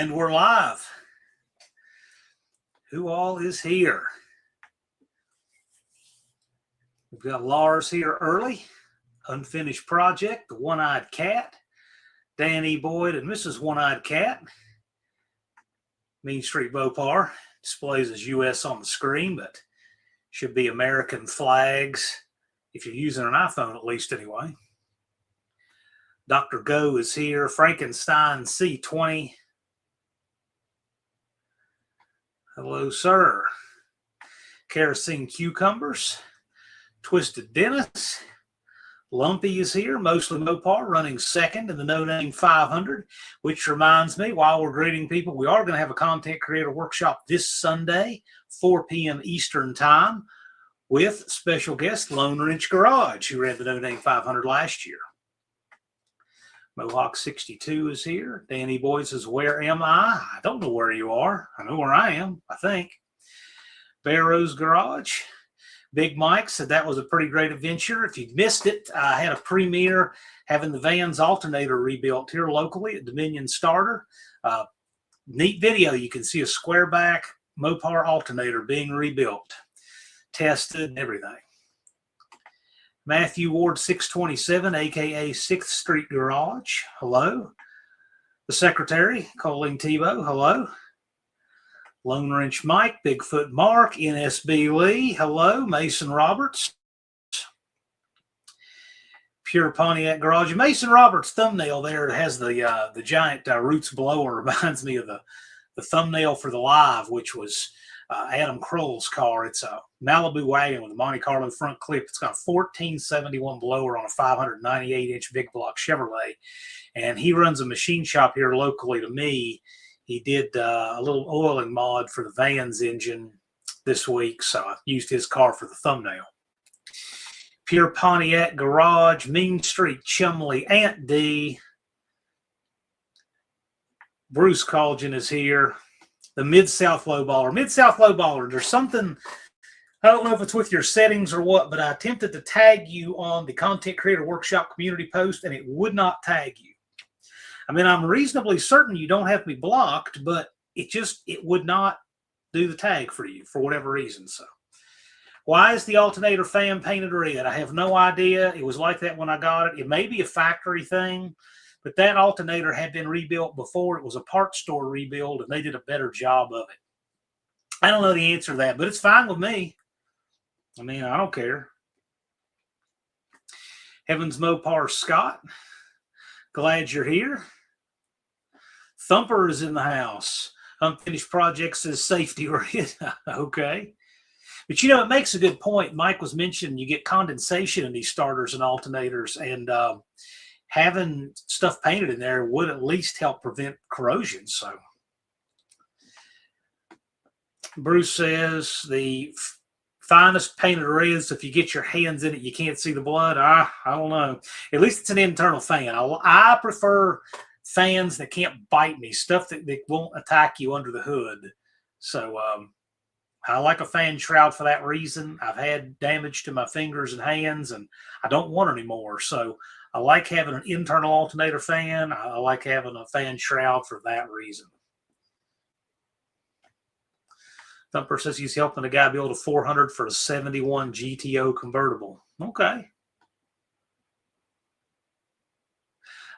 And we're live. Who all is here? We've got Lars here early. Unfinished Project, the One-Eyed Cat, Danny Boyd and Mrs. One-Eyed Cat. Mean Street Bopar displays as US on the screen, but should be American flags if you're using an iPhone, at least anyway. Dr. Go is here. Frankenstein C20. Hello, sir. Kerosene Cucumbers. Twisted Dennis. Lumpy is here, mostly Mopar, running second in the No Name 500, which reminds me, while we're greeting people, we are going to have a content creator workshop this Sunday, 4 p.m. Eastern time, with special guest Lone Wrench Garage, who ran the No Name 500 last year. Mohawk 62 is here. Danny Boyd says, where am I? I don't know where you are. I know where I am, I think. Barrow's Garage. Big Mike said that was a pretty great adventure. If you missed it, I had a premiere having the van's alternator rebuilt here locally at Dominion Starter. Neat video. You can see a square back Mopar alternator being rebuilt, tested, and everything. Matthew Ward 627, a.k.a. 6th Street Garage. Hello. The Secretary, Colleen Tebow. Hello. Lone Wrench Mike, Bigfoot Mark, NSB Lee. Hello. Mason Roberts. Pure Pontiac Garage. Mason Roberts' thumbnail there has the giant Roots blower. Reminds me of the thumbnail for the live, which was Adam Kroll's car. It's a Malibu wagon with a Monte Carlo front clip. It's got a 1471 blower on a 598-inch big block Chevrolet. And he runs a machine shop here locally to me. He did a little oiling mod for the van's engine this week, so I used his car for the thumbnail. Pure Pontiac Garage, Mean Street Chumley, Aunt D. Bruce Colgin is here. The Mid-South Lowballer. Mid-South Lowballer, there's something, I don't know if it's with your settings or what, but I attempted to tag you on the Content Creator Workshop community post, and it would not tag you. I mean, I'm reasonably certain you don't have me blocked, but it would not do the tag for you for whatever reason. So why is the alternator fan painted red? I have no idea. It was like that when I got it. It may be a factory thing, but that alternator had been rebuilt before. It was a parts store rebuild, and they did a better job of it. I don't know the answer to that, but it's fine with me. I mean, I don't care. Heavens Mopar Scott, glad you're here. Thumper is in the house. Unfinished Project says safety red. Okay. But, you know, it makes a good point. Mike was mentioning you get condensation in these starters and alternators, and having stuff painted in there would at least help prevent corrosion. So Bruce says the finest painted reds, if you get your hands in it, you can't see the blood. I don't know. At least it's an internal fan. I prefer fans that can't bite me, stuff that won't attack you under the hood. So I like a fan shroud for that reason. I've had damage to my fingers and hands, and I don't want any more. So I like having an internal alternator fan. I like having a fan shroud for that reason. Thumper says he's helping a guy build a 400 for a 71 GTO convertible. Okay.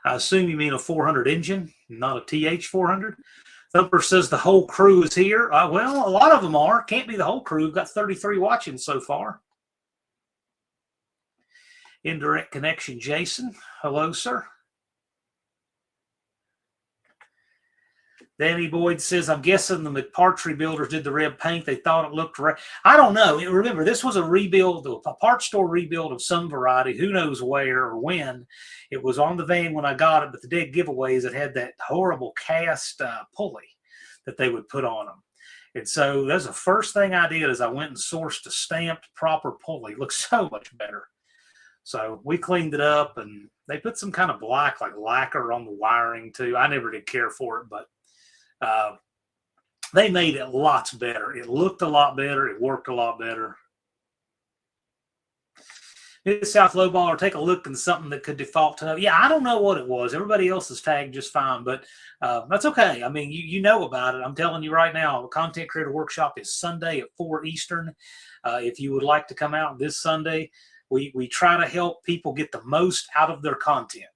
I assume you mean a 400 engine, not a TH400. Thumper says the whole crew is here. Well, a lot of them are. Can't be the whole crew. We've got 33 watching so far. Indirect Connection Jason. Hello, sir. Danny Boyd says, I'm guessing the McPartry builders did the red paint. They thought it looked right. I don't know. Remember, this was a rebuild, a parts store rebuild of some variety. Who knows where or when. It was on the van when I got it, but the dead giveaways, it had that horrible cast pulley that they would put on them. And so that's the first thing I did is I went and sourced a stamped proper pulley. It looks so much better. So we cleaned it up, and they put some kind of black, like lacquer on the wiring too. I never did care for it, but they made it lots better. It looked a lot better. It worked a lot better. Mid-South Lowballer, take a look and something that could default to. Yeah, I don't know what it was. Everybody else is tagged just fine, but that's okay. I mean, you know about it. I'm telling you right now, the Content Creator Workshop is Sunday at 4 Eastern. If you would like to come out this Sunday, we try to help people get the most out of their content,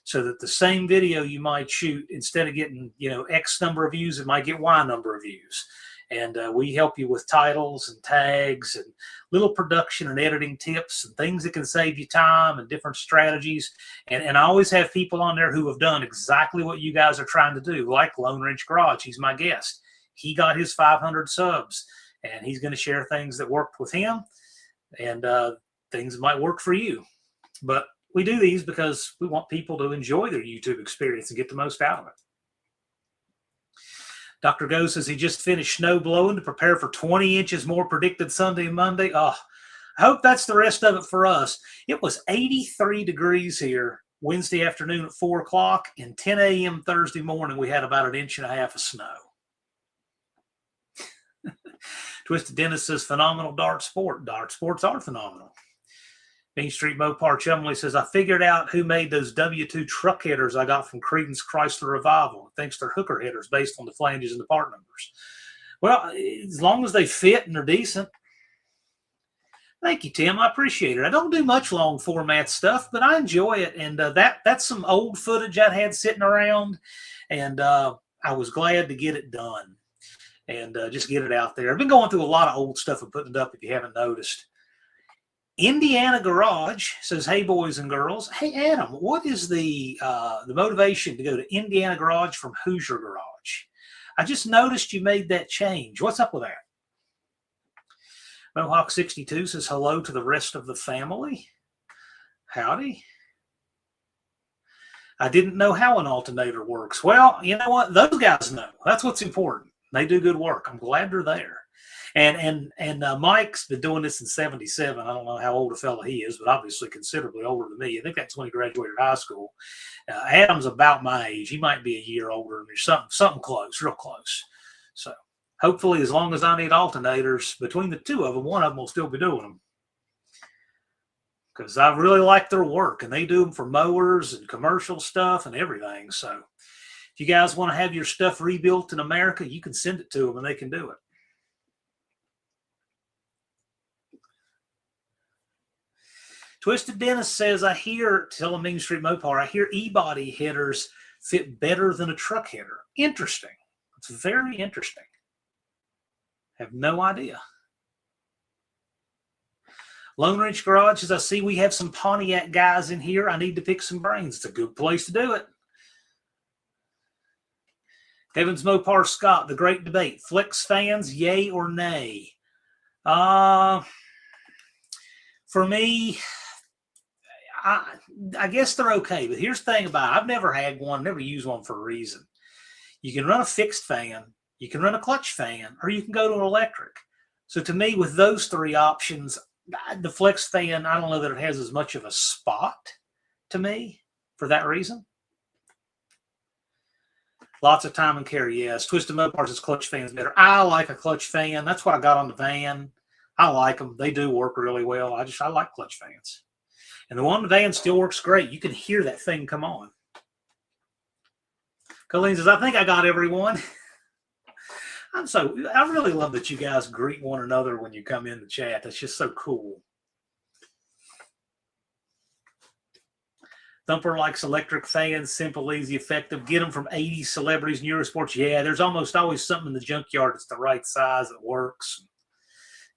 so that the same video you might shoot, instead of getting, X number of views, it might get Y number of views. And we help you with titles and tags and little production and editing tips and things that can save you time and different strategies. And I always have people on there who have done exactly what you guys are trying to do, like Lone Wrench Garage. He's my guest. He got his 500 subs, and he's going to share things that worked with him and things that might work for you. But we do these because we want people to enjoy their YouTube experience and get the most out of it. Dr. Go says he just finished snow blowing to prepare for 20 inches more predicted Sunday and Monday. Oh, I hope that's the rest of it for us. It was 83 degrees here Wednesday afternoon at 4 o'clock, and 10 a.m. Thursday morning we had about 1.5 inches of snow. Twisted Dennis says phenomenal dart sport. Dart sports are phenomenal. Main Street Mopar Chumley says, I figured out who made those W2 truck headers I got from Creedence Chrysler Revival, thanks to hooker headers based on the flanges and the part numbers. Well, as long as they fit and they're decent. Thank you, Tim. I appreciate it. I don't do much long format stuff, but I enjoy it. And that's some old footage I had sitting around, and I was glad to get it done and just get it out there. I've been going through a lot of old stuff and putting it up if you haven't noticed. Indiana Garage says, hey, boys and girls. Hey, Adam, what is the motivation to go to Indiana Garage from Hoosier Garage? I just noticed you made that change. What's up with that? Mohawk 62 says, hello to the rest of the family. Howdy. I didn't know how an alternator works. Well, you know what? Those guys know. That's what's important. They do good work. I'm glad they're there. And Mike's been doing this since '77. I don't know how old a fella he is, but obviously considerably older than me. I think that's when he graduated high school. Adam's about my age. He might be a year older. There's something close, real close. So hopefully, as long as I need alternators, between the two of them, one of them will still be doing them. Because I really like their work, and they do them for mowers and commercial stuff and everything. So if you guys want to have your stuff rebuilt in America, you can send it to them, and they can do it. Twisted Dennis says, I hear, telling Main Street Mopar, I hear E-body headers fit better than a truck header. Interesting. It's very interesting. Have no idea. Lone Wrench Garage says, I see we have some Pontiac guys in here. I need to pick some brains. It's a good place to do it. Evans Mopar Scott, the great debate. Flex fans, yay or nay? For me, I guess they're okay, but here's the thing about it. I've never had one, never used one for a reason. You can run a fixed fan, you can run a clutch fan, or you can go to an electric. So to me, with those three options, the flex fan, I don't know that it has as much of a spot to me for that reason. Lots of time and carry, yes. Twisted Mopar says clutch fan's better. I like a clutch fan. That's what I got on the van. I like them. They do work really well. I like clutch fans. And the one in the van still works great. You can hear that thing come on. Colleen says, I think I got everyone. I really love that you guys greet one another when you come in the chat. That's just so cool. Thumper likes electric fans, simple, easy, effective. Get them from 80 celebrities in Eurosports. Yeah, there's almost always something in the junkyard that's the right size that works.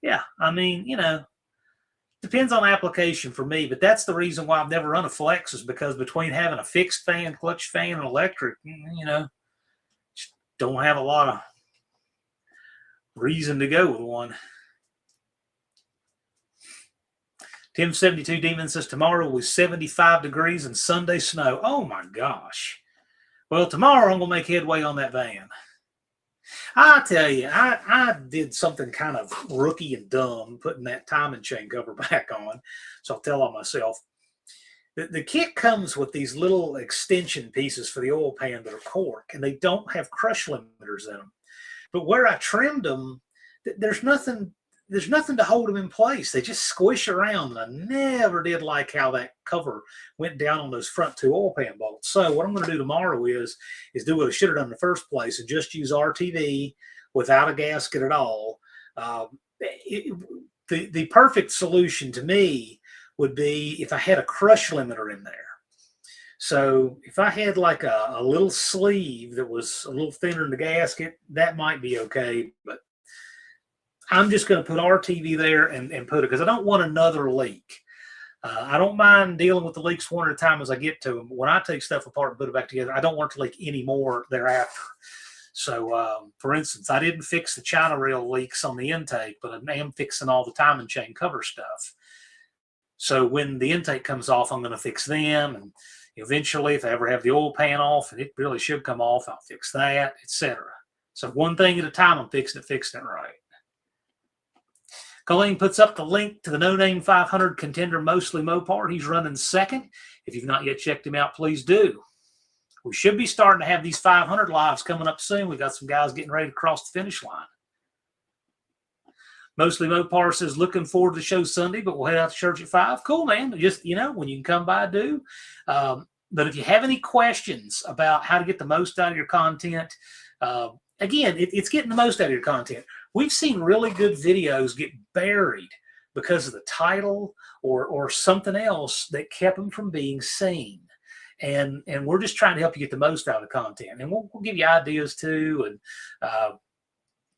Yeah, I mean, depends on application for me, but that's the reason why I've never run a flex, is because between having a fixed fan, clutch fan, and electric, just don't have a lot of reason to go with one. Tim72 Demon says tomorrow was 75 degrees and Sunday snow. Oh my gosh. Well, tomorrow I'm going to make headway on that van. I tell you, I did something kind of rookie and dumb, putting that timing chain cover back on. So I'll tell on myself. The kit comes with these little extension pieces for the oil pan that are cork, and they don't have crush limiters in them. But where I trimmed them, there's nothing there's nothing to hold them in place. They just squish around. And I never did like how that cover went down on those front two oil pan bolts. So what I'm going to do tomorrow is do what I should have done in the first place and just use RTV without a gasket at all. The perfect solution to me would be if I had a crush limiter in there. So if I had like a little sleeve that was a little thinner than the gasket, that might be okay. But I'm just going to put RTV there and put it because I don't want another leak. I don't mind dealing with the leaks one at a time as I get to them. When I take stuff apart and put it back together, I don't want it to leak any more thereafter. So, for instance, I didn't fix the China rail leaks on the intake, but I am fixing all the timing chain cover stuff. So when the intake comes off, I'm going to fix them. And eventually, if I ever have the oil pan off, and it really should come off, I'll fix that, etc. So one thing at a time, I'm fixing it right. Colleen puts up the link to the No Name 500 Contender Mostly Mopar. He's running second. If you've not yet checked him out, please do. We should be starting to have these 500 lives coming up soon. We got some guys getting ready to cross the finish line. Mostly Mopar says, looking forward to the show Sunday, but we'll head out to church at 5. Cool, man. Just, when you can come by, do. But if you have any questions about how to get the most out of your content, again, it's getting the most out of your content. We've seen really good videos get buried because of the title or something else that kept them from being seen. And we're just trying to help you get the most out of the content. And we'll give you ideas too. And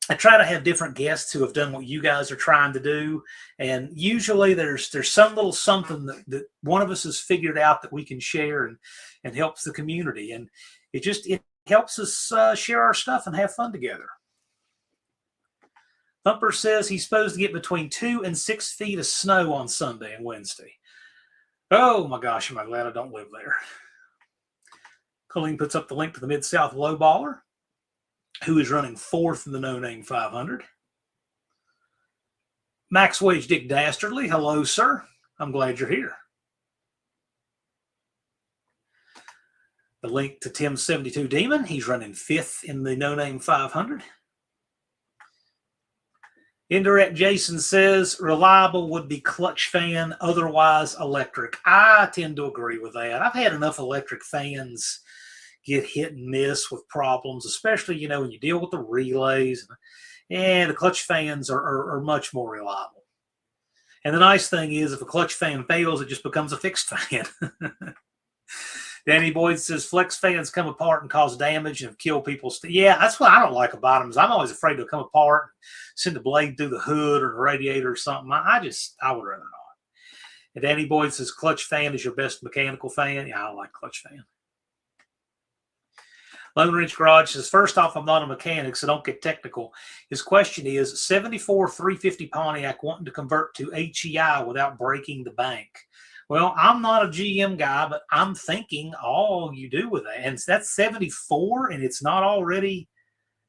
I try to have different guests who have done what you guys are trying to do. And usually there's some little something that one of us has figured out that we can share and helps the community. And it helps us share our stuff and have fun together. Thumper says he's supposed to get between 2 and 6 feet of snow on Sunday and Wednesday. Oh my gosh, am I glad I don't live there. Colleen puts up the link to the Mid-South Lowballer, who is running 4th in the No Name 500. Max Wage Dick Dastardly, hello, sir. I'm glad you're here. The link to Tim 72 Demon, he's running 5th in the No Name 500. Indirect Jason says reliable would be clutch fan, otherwise electric. I tend to agree with that. I've had enough electric fans get hit and miss with problems, especially, when you deal with the relays. And the clutch fans are much more reliable. And the nice thing is if a clutch fan fails, it just becomes a fixed fan. Danny Boyd says flex fans come apart and cause damage and kill people. Yeah, that's what I don't like about them. Is I'm always afraid they'll come apart, and send the blade through the hood or the radiator or something. I would rather not. And Danny Boyd says clutch fan is your best mechanical fan. Yeah, I don't like clutch fan. Lone Ridge Garage says, first off, I'm not a mechanic, so don't get technical. His question is, 74 350 Pontiac wanting to convert to HEI without breaking the bank. Well, I'm not a GM guy, but I'm thinking all you do with that. And that's 74 and it's not already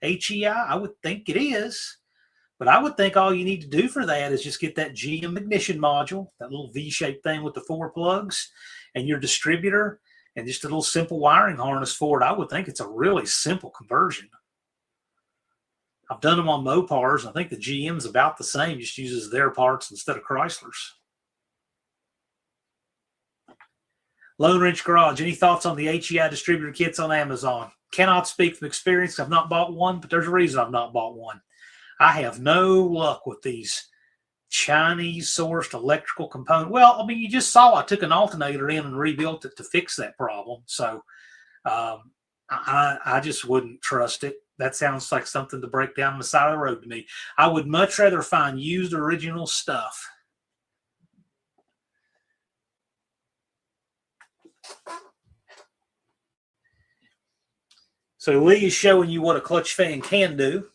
HEI. I would think it is. But I would think all you need to do for that is just get that GM ignition module, that little V-shaped thing with the 4 plugs, and your distributor, and just a little simple wiring harness for it. I would think it's a really simple conversion. I've done them on Mopars. I think the GM's about the same, just uses their parts instead of Chrysler's. Lone Ridge Garage, any thoughts on the HEI distributor kits on Amazon? Cannot speak from experience. I've not bought one, but there's a reason I've not bought one. I have no luck with these Chinese-sourced electrical components. Well, I mean, you just saw I took an alternator in and rebuilt it to fix that problem. So I just wouldn't trust it. That sounds like something to break down on the side of the road to me. I would much rather find used original stuff. So Lee is showing you what a clutch fan can do.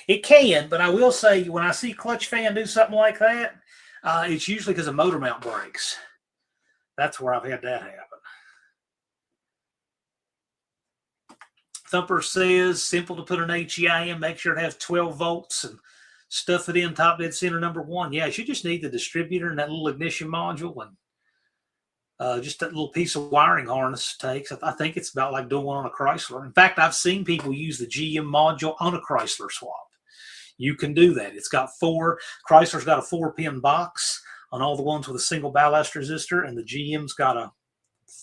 It can, but I will say when I see clutch fan do something like that, it's usually because a motor mount breaks. That's where I've had that happen. Thumper says, simple to put an HEI in, make sure it has 12 volts and stuff it in top dead center number 1. Yeah, you just need the distributor and that little ignition module, and Just that little piece of wiring harness takes. I think it's about like doing one on a Chrysler. In fact, I've seen people use the GM module on a Chrysler swap. You can do that. It's got Chrysler's got a 4-pin box on all the ones with a single ballast resistor, and the GM's got a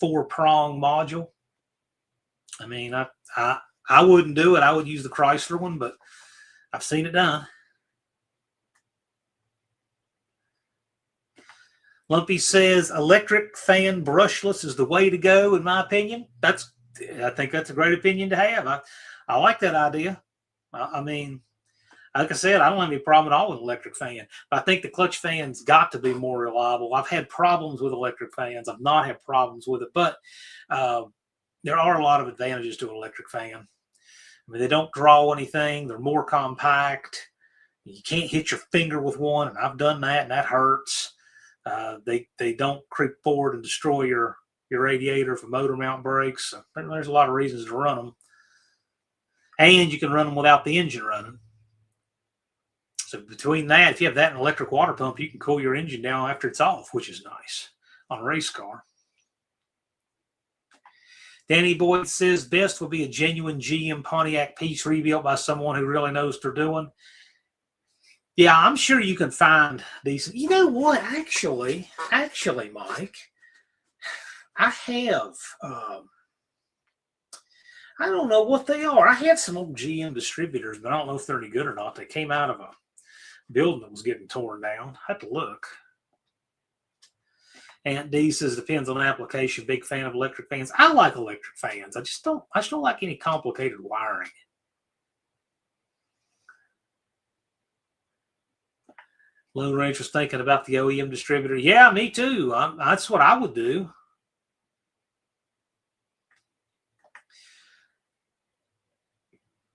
4-prong module. I mean, I wouldn't do it. I would use the Chrysler one, but I've seen it done. Lumpy says electric fan brushless is the way to go, in my opinion. I think that's a great opinion to have. I like that idea. I mean, like I said, I don't have any problem at all with electric fan. But I think the clutch fan's got to be more reliable. I've had problems with electric fans. I've not had problems with it, but there are a lot of advantages to an electric fan. I mean, they don't draw anything. They're more compact. You can't hit your finger with one, and I've done that, and that hurts. They don't creep forward and destroy your radiator if a motor mount breaks. So there's a lot of reasons to run them. And you can run them without the engine running. So between that, if you have that and an electric water pump, you can cool your engine down after it's off, which is nice on a race car. Danny Boyd says best would be a genuine GM Pontiac piece rebuilt by someone who really knows what they're doing. Yeah, I'm sure you can find these. You know what? Actually, Mike, I have, I don't know what they are. I had some old GM distributors, but I don't know if they're any good or not. They came out of a building that was getting torn down. I had to look. Aunt D says depends on the application. Big fan of electric fans. I like electric fans. I just don't like any complicated wiring. Lone Ranger's thinking about the OEM distributor. Yeah, me too. That's what I would do.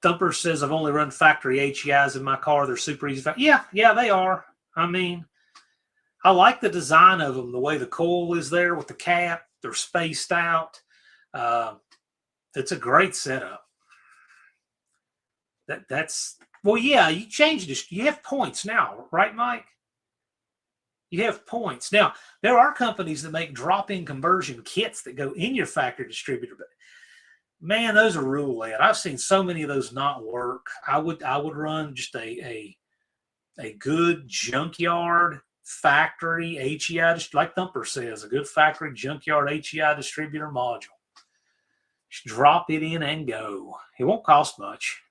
Thumper says I've only run factory HEIs in my car. They're super easy. Yeah, they are. I mean, I like the design of them. The way the coil is there with the cap. They're spaced out. It's a great setup. That's well, yeah, you changed it. You have points now, right, Mike? You have points. Now, there are companies that make drop-in conversion kits that go in your factory distributor, but man, those are roulette. I've seen so many of those not work. I would run just a good junkyard factory HEI, just like Thumper says, a good factory junkyard HEI distributor module. Just drop it in and go. It won't cost much.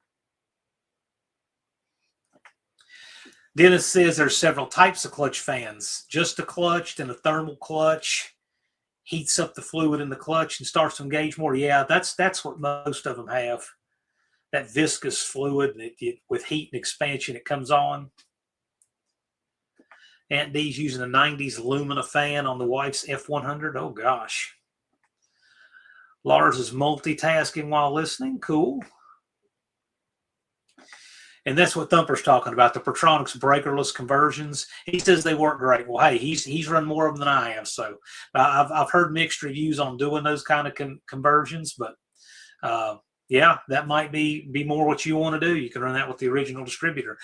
Dennis says there's several types of clutch fans. Just a clutch, then a thermal clutch. Heats up the fluid in the clutch and starts to engage more. Yeah, that's what most of them have. That viscous fluid, with heat and expansion, it comes on. Aunt D's using a 90s Lumina fan on the wife's F100. Oh, gosh. Lars is multitasking while listening. Cool. And that's what Thumper's talking about, the Pertronix breakerless conversions. He says they work great. Well, hey, he's run more of them than I have. So I've heard mixed reviews on doing those kind of conversions. But, yeah, that might be more what you want to do. You can run that with the original distributor.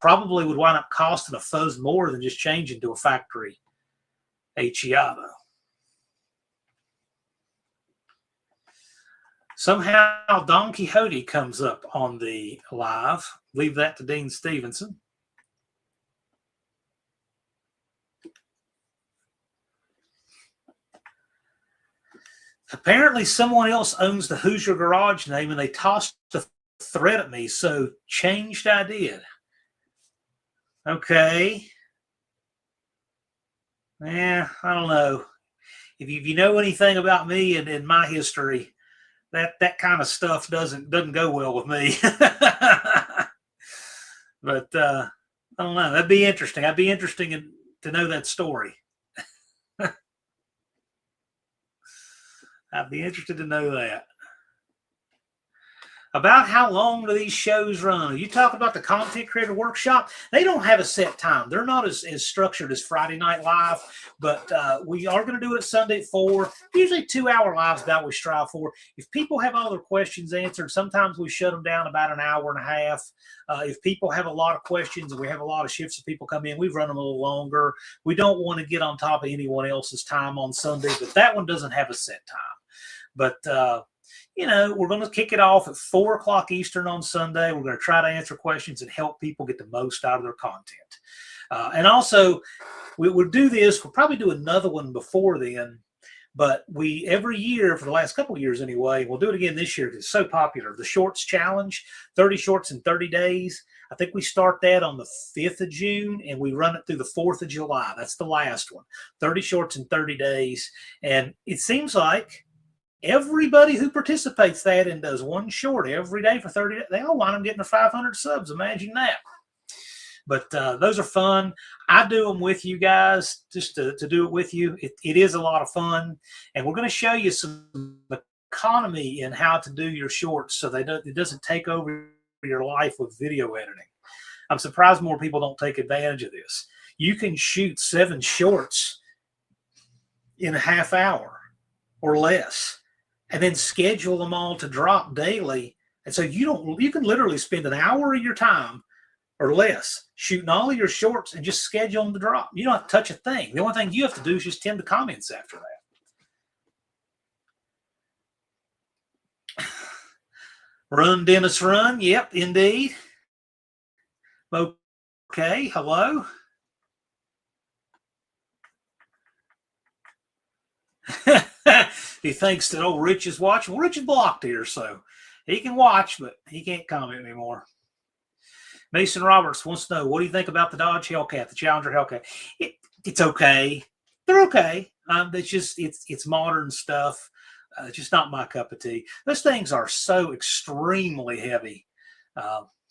Probably would wind up costing a fuzz more than just changing to a factory HEI, though. Somehow Don Quixote comes up on the live. Leave that to Dean Stevenson. Apparently someone else owns the Hoosier Garage name, and they tossed the thread at me, so changed I did. Okay. I don't know. If you know anything about me and my history, that kind of stuff doesn't go well with me. But I don't know. That'd be interesting. I'd be interested to know that story. I'd be interested to know that. About how long do these shows run? You talk about the Content Creator Workshop. They don't have a set time. They're not as structured as Friday Night Live, but we are going to do it Sunday at 4. Usually 2-hour lives that we strive for. If people have all their questions answered, sometimes we shut them down about an hour and a half. If people have a lot of questions and we have a lot of shifts of people come in, we run them a little longer. We don't want to get on top of anyone else's time on Sunday, but that one doesn't have a set time. But you know, we're going to kick it off at 4 o'clock Eastern on Sunday. We're going to try to answer questions and help people get the most out of their content. And also, we'll do this. We'll probably do another one before then. But we, every year, for the last couple of years anyway, we'll do it again this year because it's so popular. The Shorts Challenge, 30 shorts in 30 days. I think we start that on the 5th of June, and we run it through the 4th of July. That's the last one. 30 shorts in 30 days. And it seems like everybody who participates that and does one short every day for 30 days, they all wind up getting their 500 subs. Imagine that. But those are fun. I do them with you guys just to do it with you. It is a lot of fun. And we're going to show you some economy in how to do your shorts so it doesn't take over your life with video editing. I'm surprised more people don't take advantage of this. You can shoot 7 shorts in a half hour or less, and then schedule them all to drop daily. And so you can literally spend an hour of your time or less shooting all of your shorts and just schedule them to drop. You don't have to touch a thing. The only thing you have to do is just tend the comments after that. Run, Dennis, run. Yep, indeed. Okay, hello. He thinks that old Rich is watching. Well, Rich is blocked here, so he can watch, but he can't comment anymore. Mason Roberts wants to know, what do you think about the Dodge Hellcat, the Challenger Hellcat? It's okay. They're okay. It's modern stuff. Just not my cup of tea. Those things are so extremely heavy.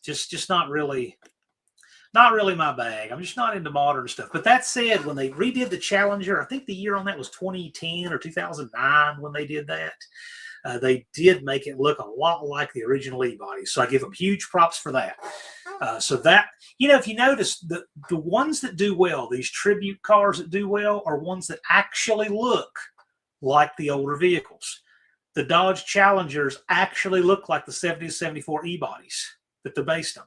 Just not really my bag. I'm just not into modern stuff. But that said, when they redid the Challenger, I think the year on that was 2010 or 2009 when they did that. They did make it look a lot like the original E-body. So I give them huge props for that. So that, if you notice, the ones that do well, these tribute cars that do well, are ones that actually look like the older vehicles. The Dodge Challengers actually look like the 70 74 E-bodies that they're based on.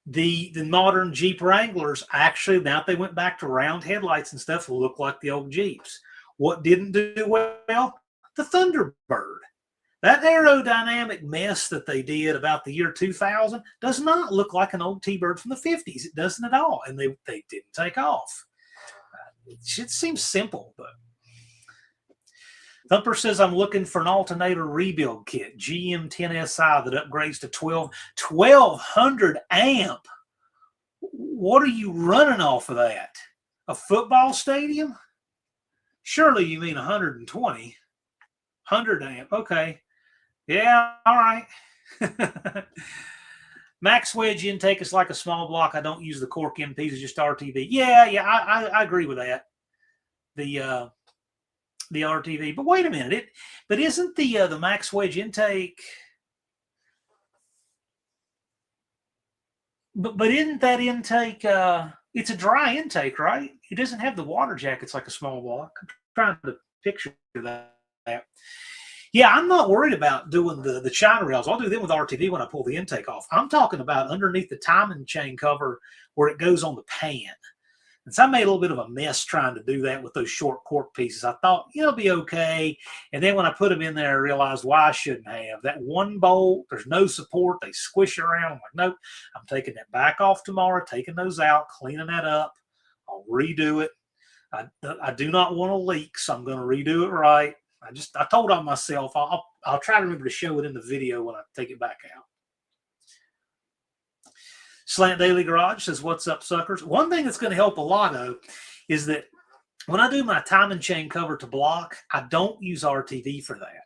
The modern Jeep Wranglers actually, now that they went back to round headlights and stuff, look like the old Jeeps. What didn't do well? The Thunderbird. That aerodynamic mess that they did about the year 2000 does not look like an old T-Bird from the 50s. It doesn't at all. And they didn't take off. It seems simple, but. Thumper says, I'm looking for an alternator rebuild kit, GM10SI, that upgrades to 1200 amp. What are you running off of that? A football stadium? Surely you mean 120. 100 amp. Okay. Yeah, all right. Max wedge intake is like a small block. I don't use the cork MPs, it's just RTV. Yeah, I agree with that. The RTV. But wait a minute. But isn't the max wedge intake? But isn't that intake? It's a dry intake, right? It doesn't have the water jackets like a small block. I'm trying to picture that. Yeah, I'm not worried about doing the China rails. I'll do them with RTV when I pull the intake off. I'm talking about underneath the timing chain cover where it goes on the pan. And so I made a little bit of a mess trying to do that with those short cork pieces. I thought, it'll be okay. And then when I put them in there, I realized why I shouldn't have. That one bolt, there's no support. They squish around. I'm like, nope, I'm taking that back off tomorrow, taking those out, cleaning that up. I'll redo it. I do not want to leak, so I'm going to redo it right. I told on myself, I'll try to remember to show it in the video when I take it back out. Slant Daily Garage says, what's up, suckers? One thing that's going to help a lot, though, is that when I do my timing chain cover to block, I don't use RTV for that.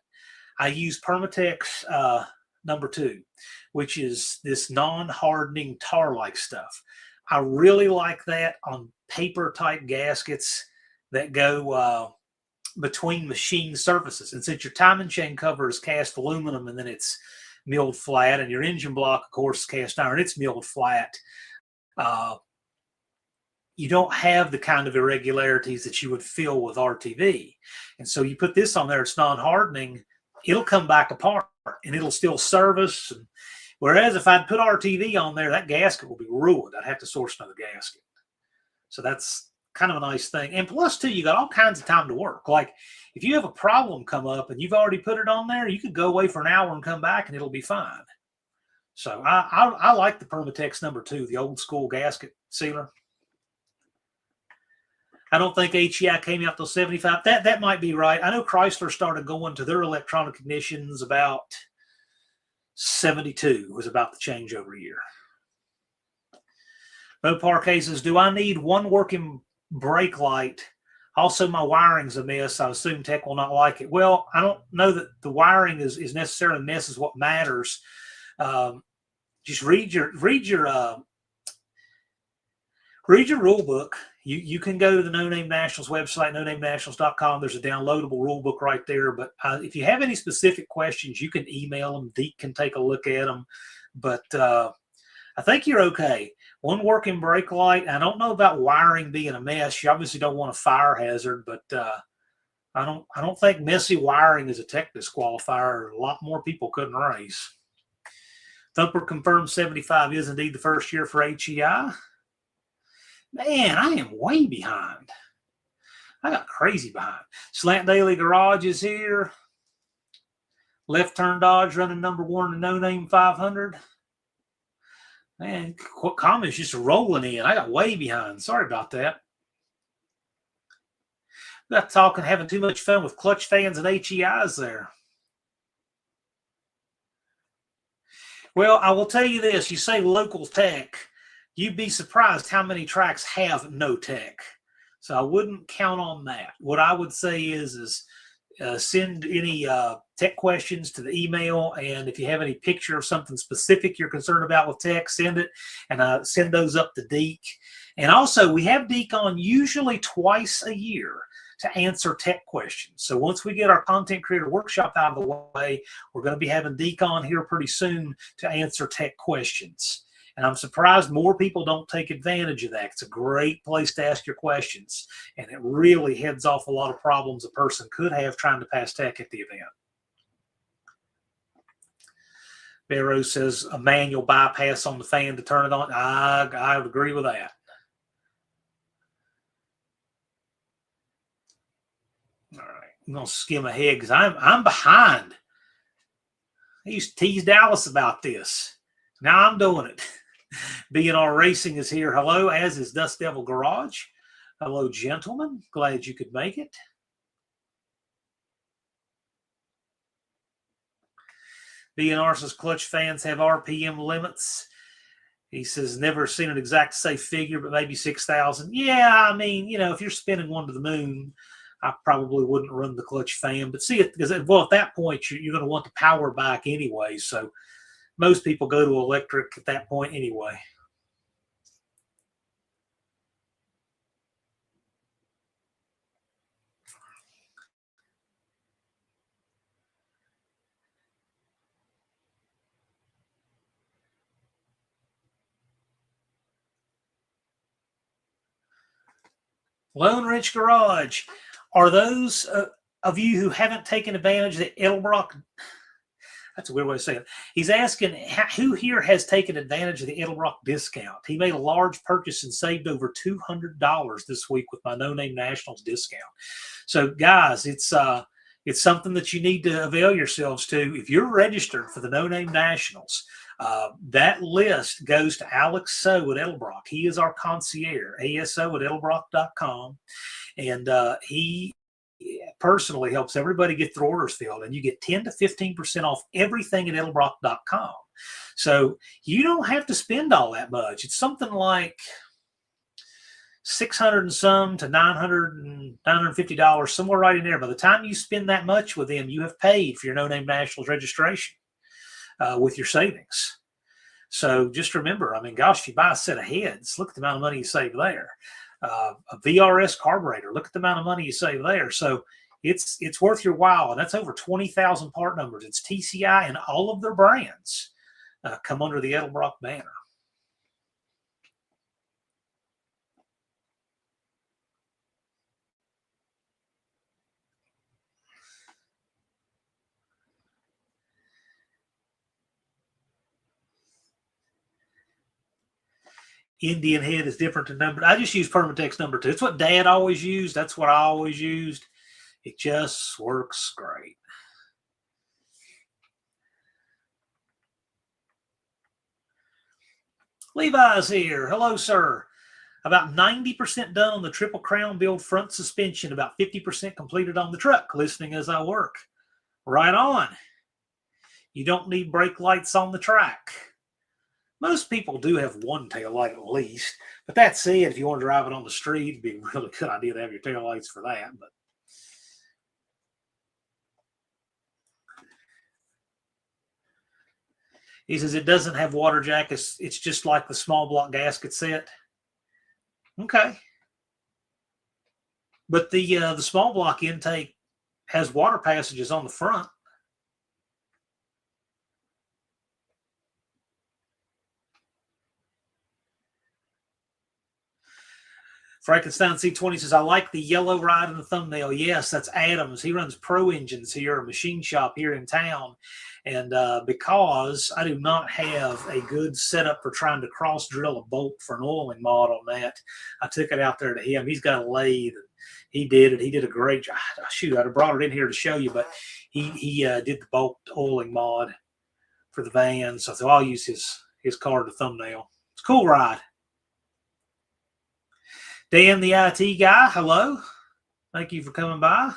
I use Permatex number 2, which is this non-hardening tar-like stuff. I really like that on paper-type gaskets that go between machine surfaces. And since your timing chain cover is cast aluminum and then it's milled flat, and your engine block, of course, is cast iron. It's milled flat. You don't have the kind of irregularities that you would feel with RTV. And so you put this on there, it's non-hardening, it'll come back apart and it'll still service. Whereas if I'd put RTV on there, that gasket will be ruined. I'd have to source another gasket. So that's kind of a nice thing. And plus, too, you got all kinds of time to work. Like if you have a problem come up and you've already put it on there, you could go away for an hour and come back and it'll be fine. So I like the Permatex #2, the old school gasket sealer. I don't think HEI came out till 75. That might be right. I know Chrysler started going to their electronic ignitions about 72 was about the changeover year. Mopar cases, do I need one working brake light? Also, my wiring's a mess. I assume tech will not like it. Well, I don't know that the wiring is necessarily a mess is what matters. Just read your rule book. You can go to the No Name Nationals website, nonamenationals.com. There's a downloadable rule book right there. But if you have any specific questions, you can email them. Deke can take a look at them. But I think you're okay. One working brake light. I don't know about wiring being a mess. You obviously don't want a fire hazard, but I don't think messy wiring is a tech disqualifier. A lot more people couldn't raise. Thumper confirmed 75 is indeed the first year for HEI. Man, I am way behind. I got crazy behind. Slant Daily Garage is here. Left Turn Dodge running #1 in the No Name 500. Man, comments just rolling in. I got way behind. Sorry about that. Got talking, having too much fun with clutch fans and HEIs there. Well, I will tell you this. You say local tech. You'd be surprised how many tracks have no tech. So I wouldn't count on that. What I would say is send any tech questions to the email. And if you have any picture of something specific you're concerned about with tech, send it. And send those up to Deke. And also, we have Deke on usually twice a year to answer tech questions. So once we get our content creator workshop out of the way, we're going to be having Deke on here pretty soon to answer tech questions. And I'm surprised more people don't take advantage of that. It's a great place to ask your questions. And it really heads off a lot of problems a person could have trying to pass tech at the event. Barrow says a manual bypass on the fan to turn it on. I would agree with that. All right. I'm going to skim ahead because I'm behind. I used to tease Dallas about this. Now I'm doing it. B&R Racing is here. Hello, as is Dust Devil Garage. Hello, gentlemen. Glad you could make it. B&R says clutch fans have RPM limits. He says never seen an exact safe figure, but maybe 6,000. Yeah, I mean, if you're spinning one to the moon, I probably wouldn't run the clutch fan. But see, because at that point, you're going to want the power back anyway. So most people go to electric at that point anyway. Lone Ridge Garage. Are those of you who haven't taken advantage of the Edelbrock? That's a weird way to say it. He's asking who here has taken advantage of the Edelbrock discount. He made a large purchase and saved over $200 this week with my No Name Nationals discount. So, guys, it's something that you need to avail yourselves to. If you're registered for the No Name Nationals, that list goes to Alex So at Edelbrock. He is our concierge, ASO at Edelbrock.com. And he personally helps everybody get their orders filled, and you get 10 to 15% off everything at Edelbrock.com. So you don't have to spend all that much. It's something like $600 and some to $950, somewhere right in there. By the time you spend that much with them, you have paid for your No Name Nationals registration with your savings. So just remember, I mean, gosh, if you buy a set of heads, look at the amount of money you save there. A VRS carburetor, look at the amount of money you save there. So It's worth your while, and that's over 20,000 part numbers. It's TCI, and all of their brands come under the Edelbrock banner. Indian head is different than number. I just use Permatex number 2. It's what Dad always used. That's what I always used. It just works great. Levi's here. Hello, sir. About 90% done on the Triple Crown build front suspension. About 50% completed on the truck. Listening as I work. Right on. You don't need brake lights on the track. Most people do have one tail light at least. But that said, if you want to drive it on the street, it'd be a really good idea to have your tail lights for that. But he says it doesn't have water jack. It's just like the small block gasket set. Okay. But the small block intake has water passages on the front. Frankenstein C20 says, I like the yellow ride in the thumbnail. Yes, that's Adams. He runs Pro Engines here, a machine shop here in town. And because I do not have a good setup for trying to cross drill a bolt for an oiling mod on that, I took it out there to him. He's got a lathe. He did it. He did a great job. Shoot, I'd have brought it in here to show you, but he did the bolt oiling mod for the van. So I thought I'll use his car to thumbnail. It's a cool ride. Dan, the IT guy, hello. Thank you for coming by.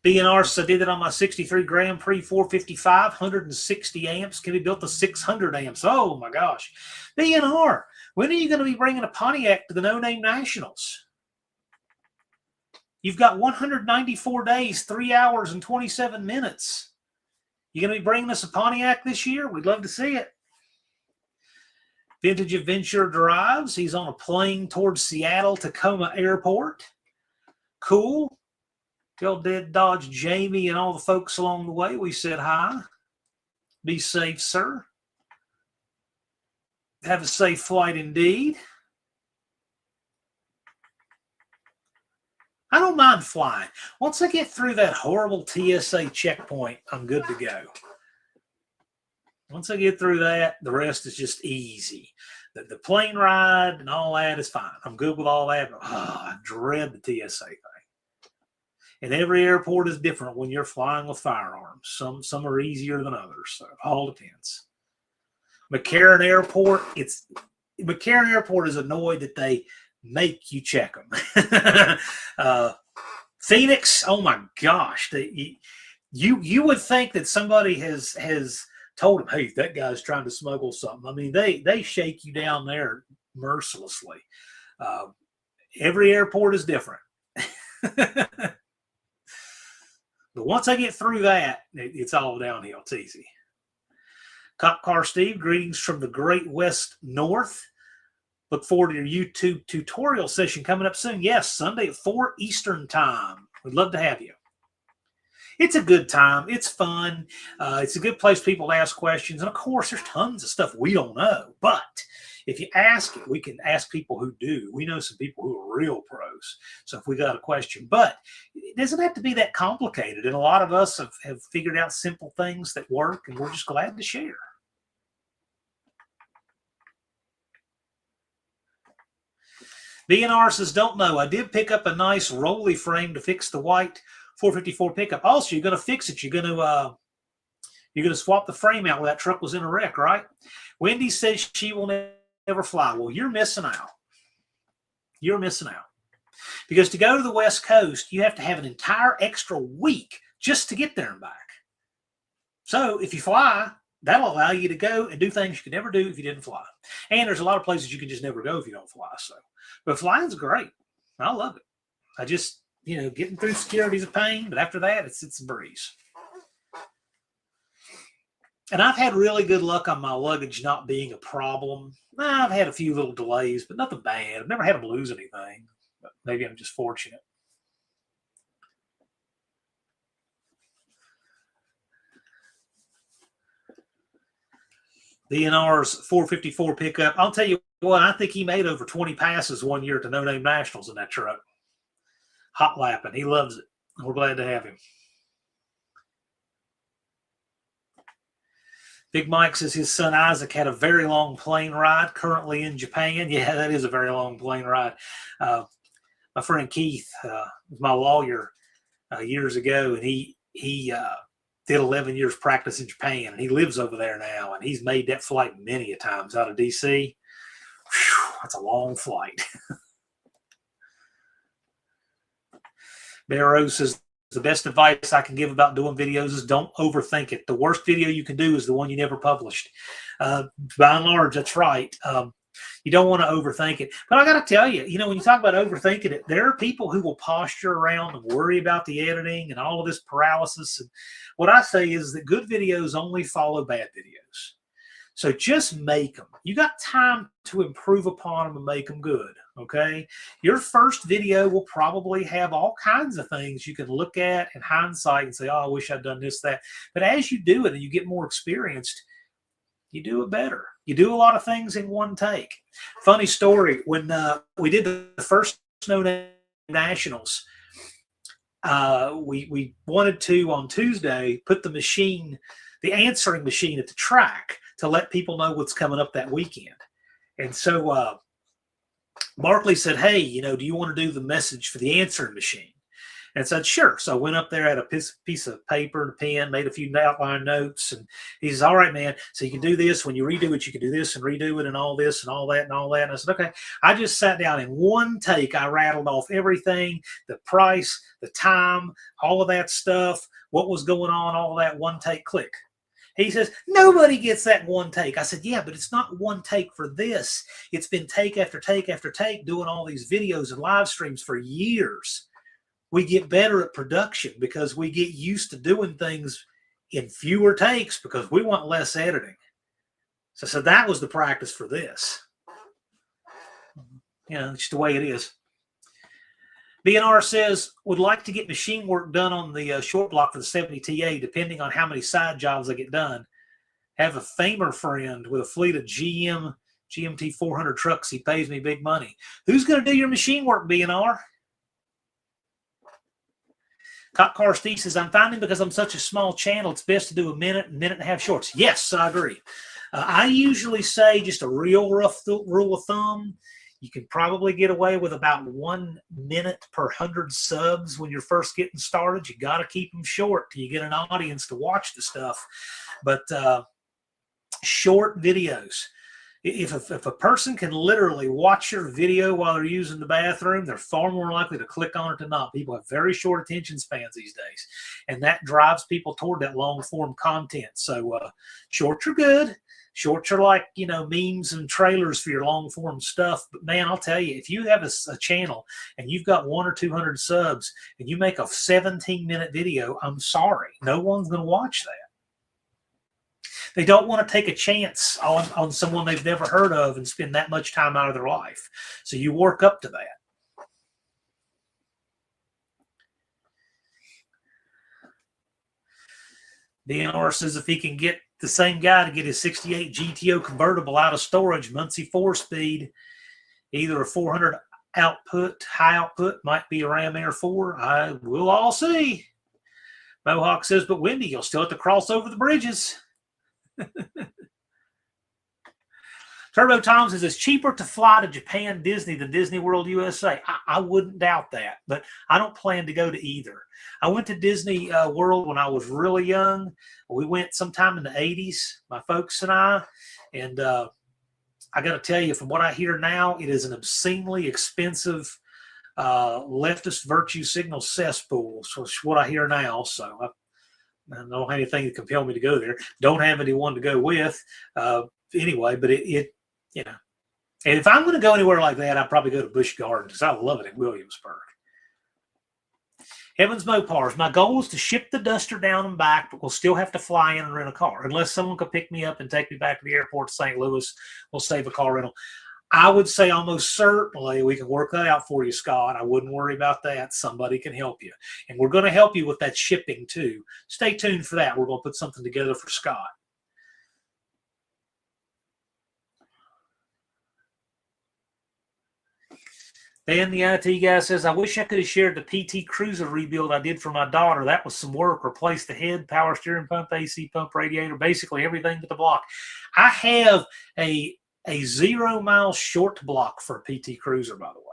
BNR says I did it on my 63 Grand Prix 455, 160 amps. Can be built to 600 amps. Oh, my gosh. BNR, when are you going to be bringing a Pontiac to the No Name Nationals? You've got 194 days, 3 hours, and 27 minutes. You going to be bringing us a Pontiac this year? We'd love to see it. Vintage Adventure drives. He's on a plane towards Seattle Tacoma Airport. Cool. Tell Dead Dodge Jamie and all the folks along the way we said hi. Be safe, sir. Have a safe flight indeed. I don't mind flying. Once I get through that horrible TSA checkpoint, I'm good to go. Once I get through that, the rest is just easy. The plane ride and all that is fine. I'm good with all that. But, I dread the TSA thing. And every airport is different when you're flying with firearms. Some are easier than others. So it all depends. McCarran Airport is annoyed that they make you check them. Phoenix, oh my gosh. You would think that somebody has told him, hey, that guy's trying to smuggle something. I mean, they shake you down there mercilessly. Every airport is different. But once I get through that, it's all downhill. It's easy. Cop Car Steve, greetings from the Great West North. Look forward to your YouTube tutorial session coming up soon. Yes, Sunday at 4 Eastern time. We'd love to have you. It's a good time. It's fun. It's a good place for people to ask questions. And, of course, there's tons of stuff we don't know. But if you ask it, we can ask people who do. We know some people who are real pros. So if we got a question. But it doesn't have to be that complicated. And a lot of us have figured out simple things that work, and we're just glad to share. BNR says, don't know. I did pick up a nice rolly frame to fix the white 454 pickup. Also, you're going to fix it. You're going to swap the frame out where that truck was in a wreck, right? Wendy says she will never fly. Well, you're missing out. You're missing out. Because to go to the West Coast, you have to have an entire extra week just to get there and back. So if you fly, that'll allow you to go and do things you could never do if you didn't fly. And there's a lot of places you can just never go if you don't fly. But flying's great. I love it. I just, getting through security is a pain, but after that, it's a breeze. And I've had really good luck on my luggage not being a problem. I've had a few little delays, but nothing bad. I've never had them lose anything. But maybe I'm just fortunate. DNR's 454 pickup. I'll tell you what, I think he made over 20 passes one year at the No Name Nationals in that truck. Hot lapping. He loves it. We're glad to have him. Big Mike says his son Isaac had a very long plane ride currently in Japan. Yeah, that is a very long plane ride. My friend Keith was my lawyer years ago, and he did 11 years practice in Japan, and he lives over there now, and he's made that flight many a times out of D.C. Whew, that's a long flight. Bear Rose says, the best advice I can give about doing videos is don't overthink it. The worst video you can do is the one you never published. By and large, that's right. You don't want to overthink it. But I got to tell you, when you talk about overthinking it, there are people who will posture around and worry about the editing and all of this paralysis. And what I say is that good videos only follow bad videos. So just make them. You got time to improve upon them and make them good, okay? Your first video will probably have all kinds of things you can look at in hindsight and say, oh, I wish I'd done this, that. But as you do it and you get more experienced, you do it better. You do a lot of things in one take. Funny story, when we did the first No Name Nationals, we wanted to, on Tuesday, put the answering machine at the track to let people know what's coming up that weekend. And so Barkley said, hey, do you want to do the message for the answering machine? And I said, sure. So I went up there, had a piece of paper and a pen, made a few outline notes. And he says, all right, man, so you can do this. When you redo it, you can do this and redo it and all this and all that and all that. And I said, okay. I just sat down in one take. I rattled off everything, the price, the time, all of that stuff, what was going on, all of that, one take, click. He says, nobody gets that one take. I said, yeah, but it's not one take for this. It's been take after take after take, doing all these videos and live streams for years. We get better at production because we get used to doing things in fewer takes because we want less editing. So that was the practice for this. It's just the way it is. BNR says, would like to get machine work done on the short block for the 70 TA, depending on how many side jobs I get done. Have a famer friend with a fleet of GMT 400 trucks. He pays me big money. Who's going to do your machine work, BNR? Cop Car Steve says, I'm finding because I'm such a small channel, it's best to do a minute and a half shorts. Yes, I agree. I usually say just a real rough rule of thumb. You can probably get away with about 1 minute per 100 subs when you're first getting started. You got to keep them short till you get an audience to watch the stuff. But short videos. If a person can literally watch your video while they're using the bathroom, they're far more likely to click on it than not. People have very short attention spans these days, and that drives people toward that long-form content. So shorts are good. Shorts are like, memes and trailers for your long-form stuff. But, man, I'll tell you, if you have a channel and you've got 100 or 200 subs and you make a 17-minute video, I'm sorry. No one's going to watch that. They don't want to take a chance on someone they've never heard of and spend that much time out of their life. So you work up to that. DNR says if he can get the same guy to get his 68 GTO convertible out of storage, Muncie 4-speed, either a 400 output, high output, might be a Ram Air 4. We'll all see. Mohawk says, but Wendy, you'll still have to cross over the bridges. Turbo Tom says it's cheaper to fly to Japan Disney than Disney World USA. I wouldn't doubt that, but I don't plan to go to either. I went to Disney World when I was really young. We went sometime in the 80s, my folks and I, and I got to tell you, from what I hear now, it is an obscenely expensive leftist virtue signal cesspool. So it's what I hear now. So I don't have anything to compel me to go there. Don't have anyone to go with anyway, but and if I'm going to go anywhere like that, I'd probably go to Busch Gardens because I love it in Williamsburg. Evans Mopars, my goal is to ship the Duster down and back, but we'll still have to fly in and rent a car. Unless someone could pick me up and take me back to the airport to St. Louis, we'll save a car rental. I would say almost certainly we can work that out for you, Scott. I wouldn't worry about that. Somebody can help you. And we're going to help you with that shipping too. Stay tuned for that. We're going to put something together for Scott. Dan, the IT guy, says, I wish I could have shared the PT Cruiser rebuild I did for my daughter. That was some work. Replaced the head, power steering pump, AC pump, radiator, basically everything but the block. I have a 0-mile short block for a PT Cruiser, by the way.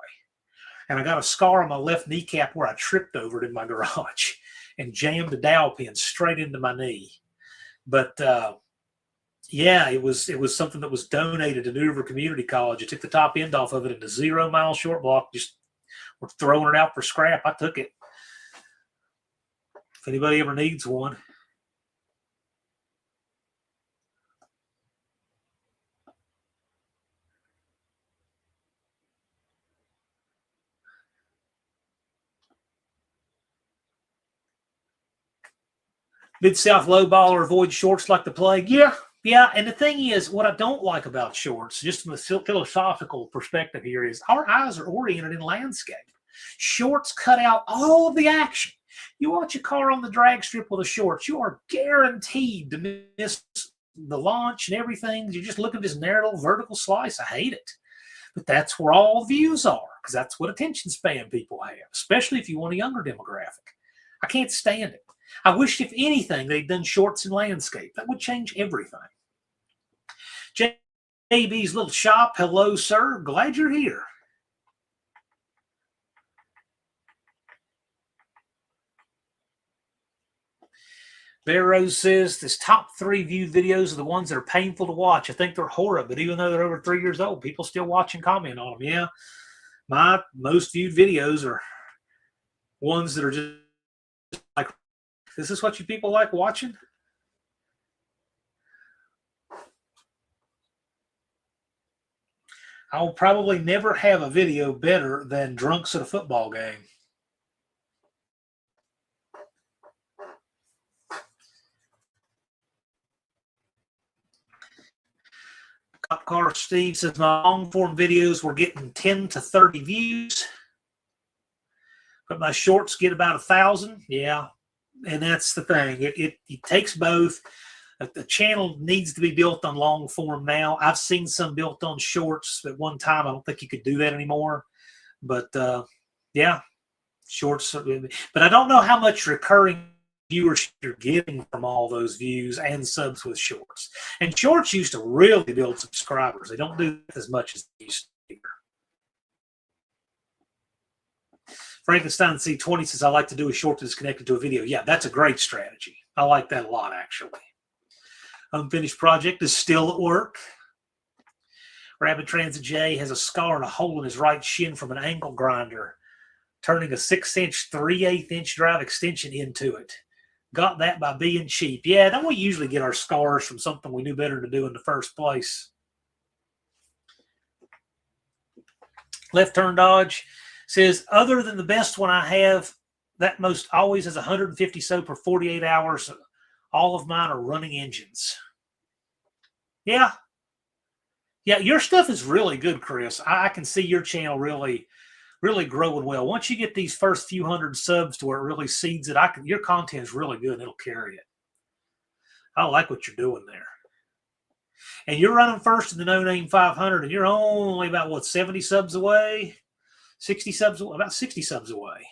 And I got a scar on my left kneecap where I tripped over it in my garage and jammed a dowel pin straight into my knee. But yeah, it was something that was donated to New River Community College. I took the top end off of it in a 0-mile short block. Just we're throwing it out for scrap. I took it. If anybody ever needs one. Mid-South low baller avoid shorts like the plague. Yeah. And the thing is, what I don't like about shorts, just from a philosophical perspective here, is our eyes are oriented in landscape. Shorts cut out all of the action. You watch a car on the drag strip with a shorts, you are guaranteed to miss the launch and everything. You're just looking at this narrow vertical slice. I hate it. But that's where all views are, because that's what attention span people have, especially if you want a younger demographic. I can't stand it. I wish, if anything, they'd done shorts and landscape. That would change everything. JB's Little Shop. Hello, sir. Glad you're here. Bear Rose says, this top 3 viewed videos are the ones that are painful to watch. I think they're horrible, but even though they're over 3 years old, people still watch and comment on them. Yeah, my most viewed videos are ones that are just like, this is what you people like watching? I'll probably never have a video better than drunks at a football game. Cop Car Steve says, my long-form videos were getting 10 to 30 views, but my shorts get about 1,000. Yeah. And that's the thing. It takes both. The channel needs to be built on long form now. I've seen some built on shorts at one time. I don't think you could do that anymore. But yeah, shorts. But I don't know how much recurring viewers you're getting from all those views and subs with shorts. And shorts used to really build subscribers. They don't do as much as they used to. Frankenstein C20 says, I like to do a short that's connected to a video. Yeah, that's a great strategy. I like that a lot, actually. Unfinished project is still at work. Rapid Transit J has a scar and a hole in his right shin from an angle grinder, turning a 6-inch, 3/8-inch drive extension into it. Got that by being cheap. Yeah, don't we usually get our scars from something we knew better to do in the first place? Left turn dodge says, other than the best one I have, that most always has 150 so per 48 hours. All of mine are running engines. Yeah. Yeah, your stuff is really good, Chris. I can see your channel really growing well. Once you get these first few hundred subs to where it really seeds it, your content is really good and it'll carry it. I like what you're doing there. And you're running first in the No Name 500, and you're only about, what, 70 subs away? 60 subs, about 60 subs away.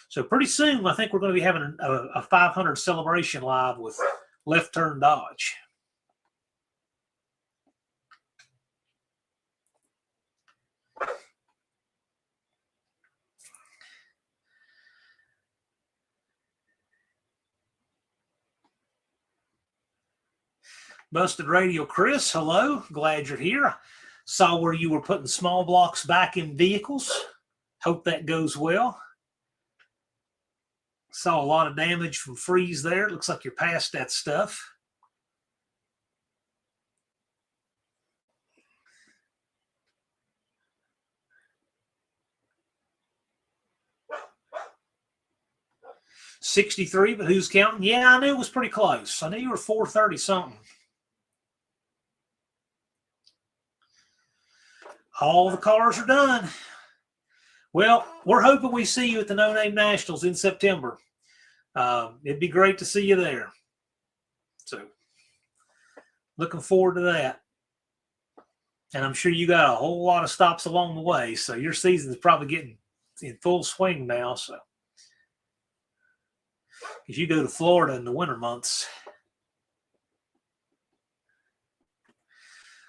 So pretty soon, I think we're going to be having a 500 celebration live with Left Turn Dodge. Busted Radio Chris, hello. Glad you're here. Saw where you were putting small blocks back in vehicles. Hope that goes well. Saw a lot of damage from freeze there. Looks like you're past that stuff. $63, but who's counting? Yeah, I knew it was pretty close. I knew you were 430 something. All the cars are done. Well, we're hoping we see you at the No Name Nationals in September. It'd be great to see you there. So, looking forward to that. And I'm sure you got a whole lot of stops along the way. So, your season is probably getting in full swing now. So, because you go to Florida in the winter months.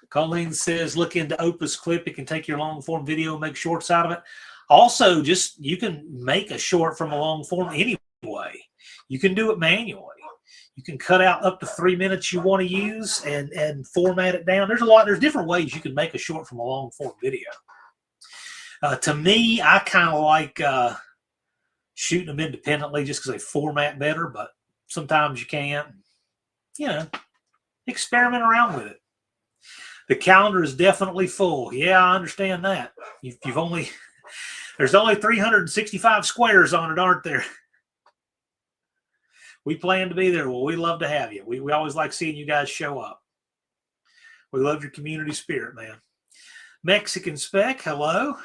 Colleen says, look into Opa's clip. It can take your long form video and make shorts out of it. Also, just you can make a short from a long form anyway. You can do it manually. You can cut out up to 3 minutes you want to use and format it down. There's different ways you can make a short from a long form video. To me, I kind of like shooting them independently just because they format better, but sometimes you can't. You know, experiment around with it. The calendar is definitely full. Yeah, I understand that. There's only 365 squares on it, aren't there? We plan to be there. Well, we love to have you. We always like seeing you guys show up. We love your community spirit, man. Mexican Spec, hello.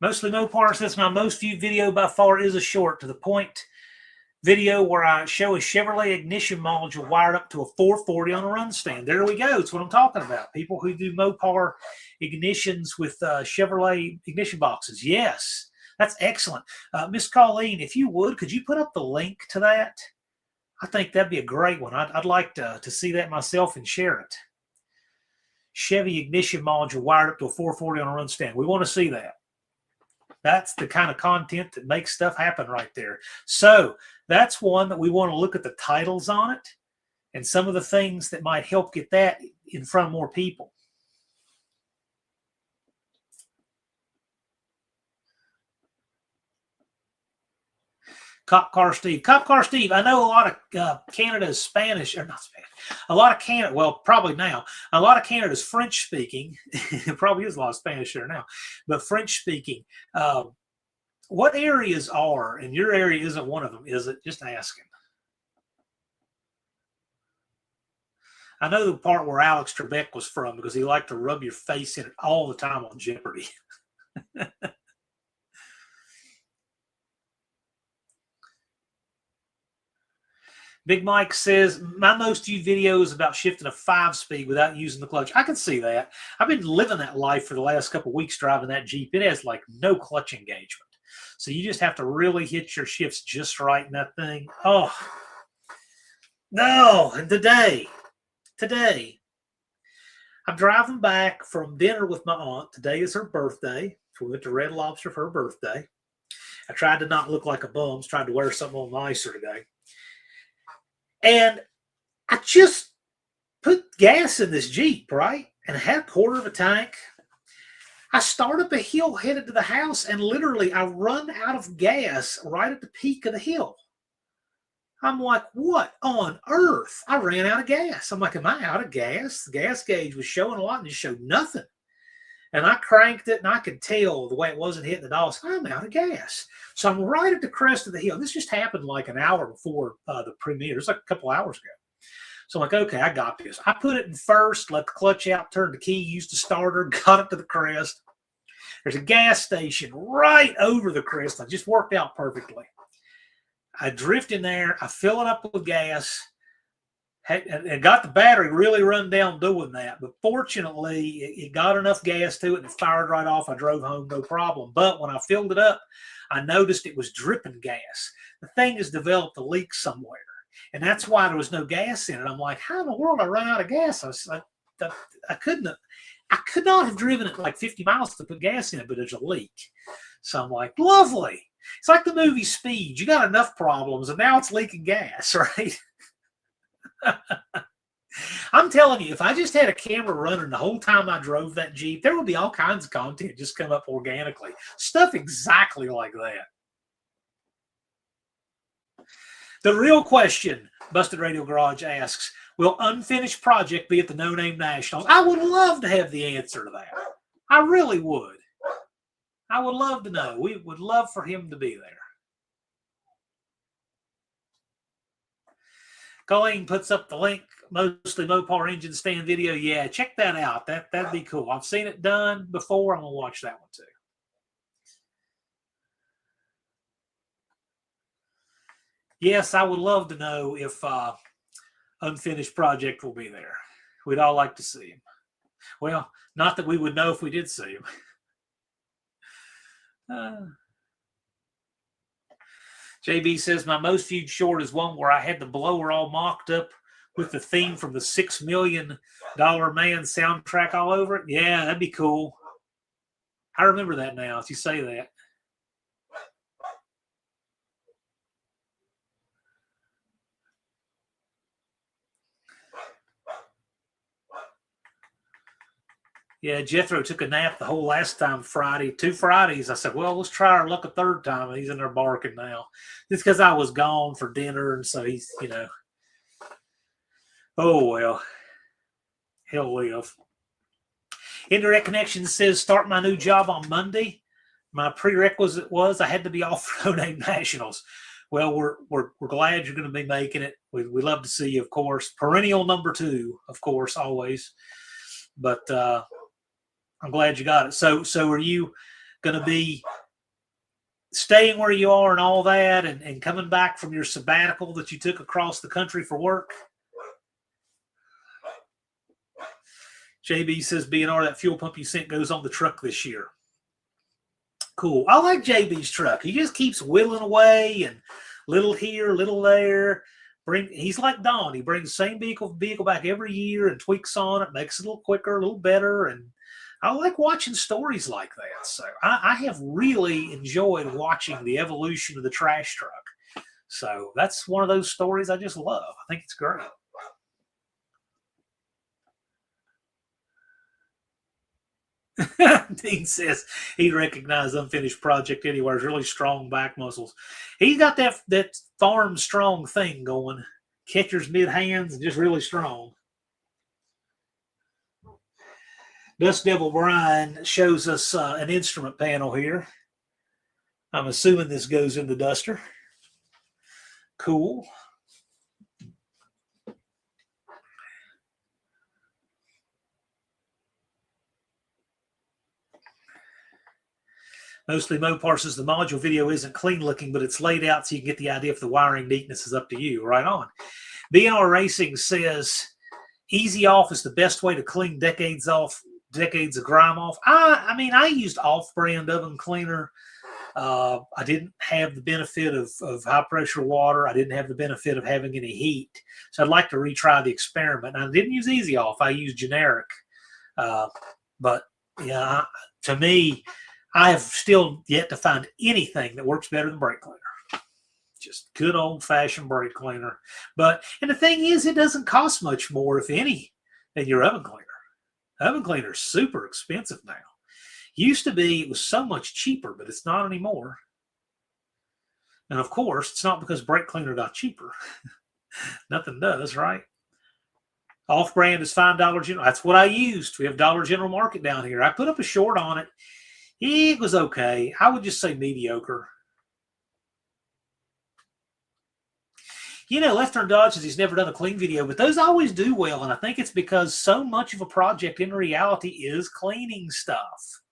Mostly Mopar says my most viewed video by far is a short to the point video where I show a Chevrolet ignition module wired up to a 440 on a run stand. There we go. It's what I'm talking about. People who do Mopar ignitions with Chevrolet ignition boxes. Yes, that's excellent. Miss Colleen, if you would, could you put up the link to that? I think that'd be a great one. I'd like to see that myself and share it. Chevy ignition module wired up to a 440 on a run stand. We want to see that. That's the kind of content that makes stuff happen right there. So that's one that we want to look at the titles on it and some of the things that might help get that in front of more people. Cop Car Steve. Cop Car Steve, I know a lot of Canada's Spanish, or not Spanish, a lot of Canada, well, probably now, a lot of Canada's French speaking. It probably is a lot of Spanish there now, but French speaking. What areas are, and your area isn't one of them, is it? Just asking. I know the part where Alex Trebek was from because he liked to rub your face in it all the time on Jeopardy. Big Mike says, my most viewed video is about shifting a 5-speed without using the clutch. I can see that. I've been living that life for the last couple of weeks driving that Jeep. It has like no clutch engagement. So you just have to really hit your shifts just right in that thing. Oh, no. And today, I'm driving back from dinner with my aunt. Today is her birthday. So we went to Red Lobster for her birthday. I tried to not look like a bum. Tried to wear something a little nicer today. And I just put gas in this Jeep, right? And I had a quarter of a tank. I start up a hill headed to the house, and literally I run out of gas right at the peak of the hill. I'm like, what on earth? I ran out of gas. I'm like, am I out of gas? The gas gauge was showing a lot and it showed nothing. And I cranked it, and I could tell the way it wasn't hitting the dial. So I'm out of gas. So I'm right at the crest of the hill. This just happened like an hour before the premiere. It was like a couple hours ago. So I'm like, okay, I got this. I put it in first, let the clutch out, turned the key, used the starter, got it to the crest. There's a gas station right over the crest. I just worked out perfectly. I drift in there. I fill it up with gas. And got the battery really run down doing that. But fortunately, it got enough gas to it and it fired right off. I drove home, no problem. But when I filled it up, I noticed it was dripping gas. The thing has developed a leak somewhere. And that's why there was no gas in it. I'm like, how in the world I run out of gas? I could not have driven it like 50 miles to put gas in it, but there's a leak. So I'm like, lovely. It's like the movie Speed. You got enough problems, and now it's leaking gas, right? I'm telling you, if I just had a camera running the whole time I drove that Jeep, there would be all kinds of content just come up organically. Stuff exactly like that. The real question, Busted Radio Garage asks, will Unfinished Project be at the No Name Nationals? I would love to have the answer to that. I really would. I would love to know. We would love for him to be there. Colleen puts up the link Mostly Mopar engine stand video. Yeah, check that out. That'd be cool. I've seen it done before. I'm gonna watch that one too. Yes, I would love to know if Unfinished Project will be there. We'd all like to see him. Well, not that we would know if we did see him. JB says, my most viewed short is one where I had the blower all mocked up with the theme from the $6 Million Man soundtrack all over it. Yeah, that'd be cool. I remember that now, if you say that. Yeah, Jethro took a nap the whole last time Friday, 2 Fridays. I said, well, let's try our luck a third time. And he's in there barking now. It's because I was gone for dinner. And so he's, oh, well, he'll live. Indirect Connection says, start my new job on Monday. My prerequisite was I had to be off for No Name Nationals. Well, we're glad you're going to be making it. We love to see you, of course. Perennial number 2, of course, always. But I'm glad you got it. So are you going to be staying where you are and all that and coming back from your sabbatical that you took across the country for work? JB says, BNR, that fuel pump you sent goes on the truck this year. Cool. I like JB's truck. He just keeps whittling away and little here, little there. He's like Don. He brings the same vehicle back every year and tweaks on it, makes it a little quicker, a little better. And I like watching stories like that. So I have really enjoyed watching the evolution of the trash truck. So that's one of those stories I just love. I think it's great. Dean says he recognized Unfinished Project anywhere. Really strong back muscles. He's got that farm strong thing going. Catcher's mid hands and just really strong. Dust Devil Brian shows us an instrument panel here. I'm assuming this goes in the duster. Cool. Mostly Mopar says the module video isn't clean looking, but it's laid out so you can get the idea if the wiring neatness is up to you. Right on. BNR Racing says easy off is the best way to clean decades of grime off. I mean, I used off-brand oven cleaner. I didn't have the benefit of high-pressure water. I didn't have the benefit of having any heat. So I'd like to retry the experiment. I didn't use easy off. I used generic. But, yeah, to me, I have still yet to find anything that works better than brake cleaner. Just good old-fashioned brake cleaner. And the thing is, it doesn't cost much more, if any, than your oven cleaner. Oven cleaner is super expensive now. Used to be, it was so much cheaper, but it's not anymore. And, of course, it's not because brake cleaner got cheaper. Nothing does, right? Off-brand is $5 General. That's what I used. We have Dollar General Market down here. I put up a short on it. It was okay. I would just say mediocre. Left Turn Dodge says he's never done a clean video, but those always do well, and I think it's because so much of a project in reality is cleaning stuff.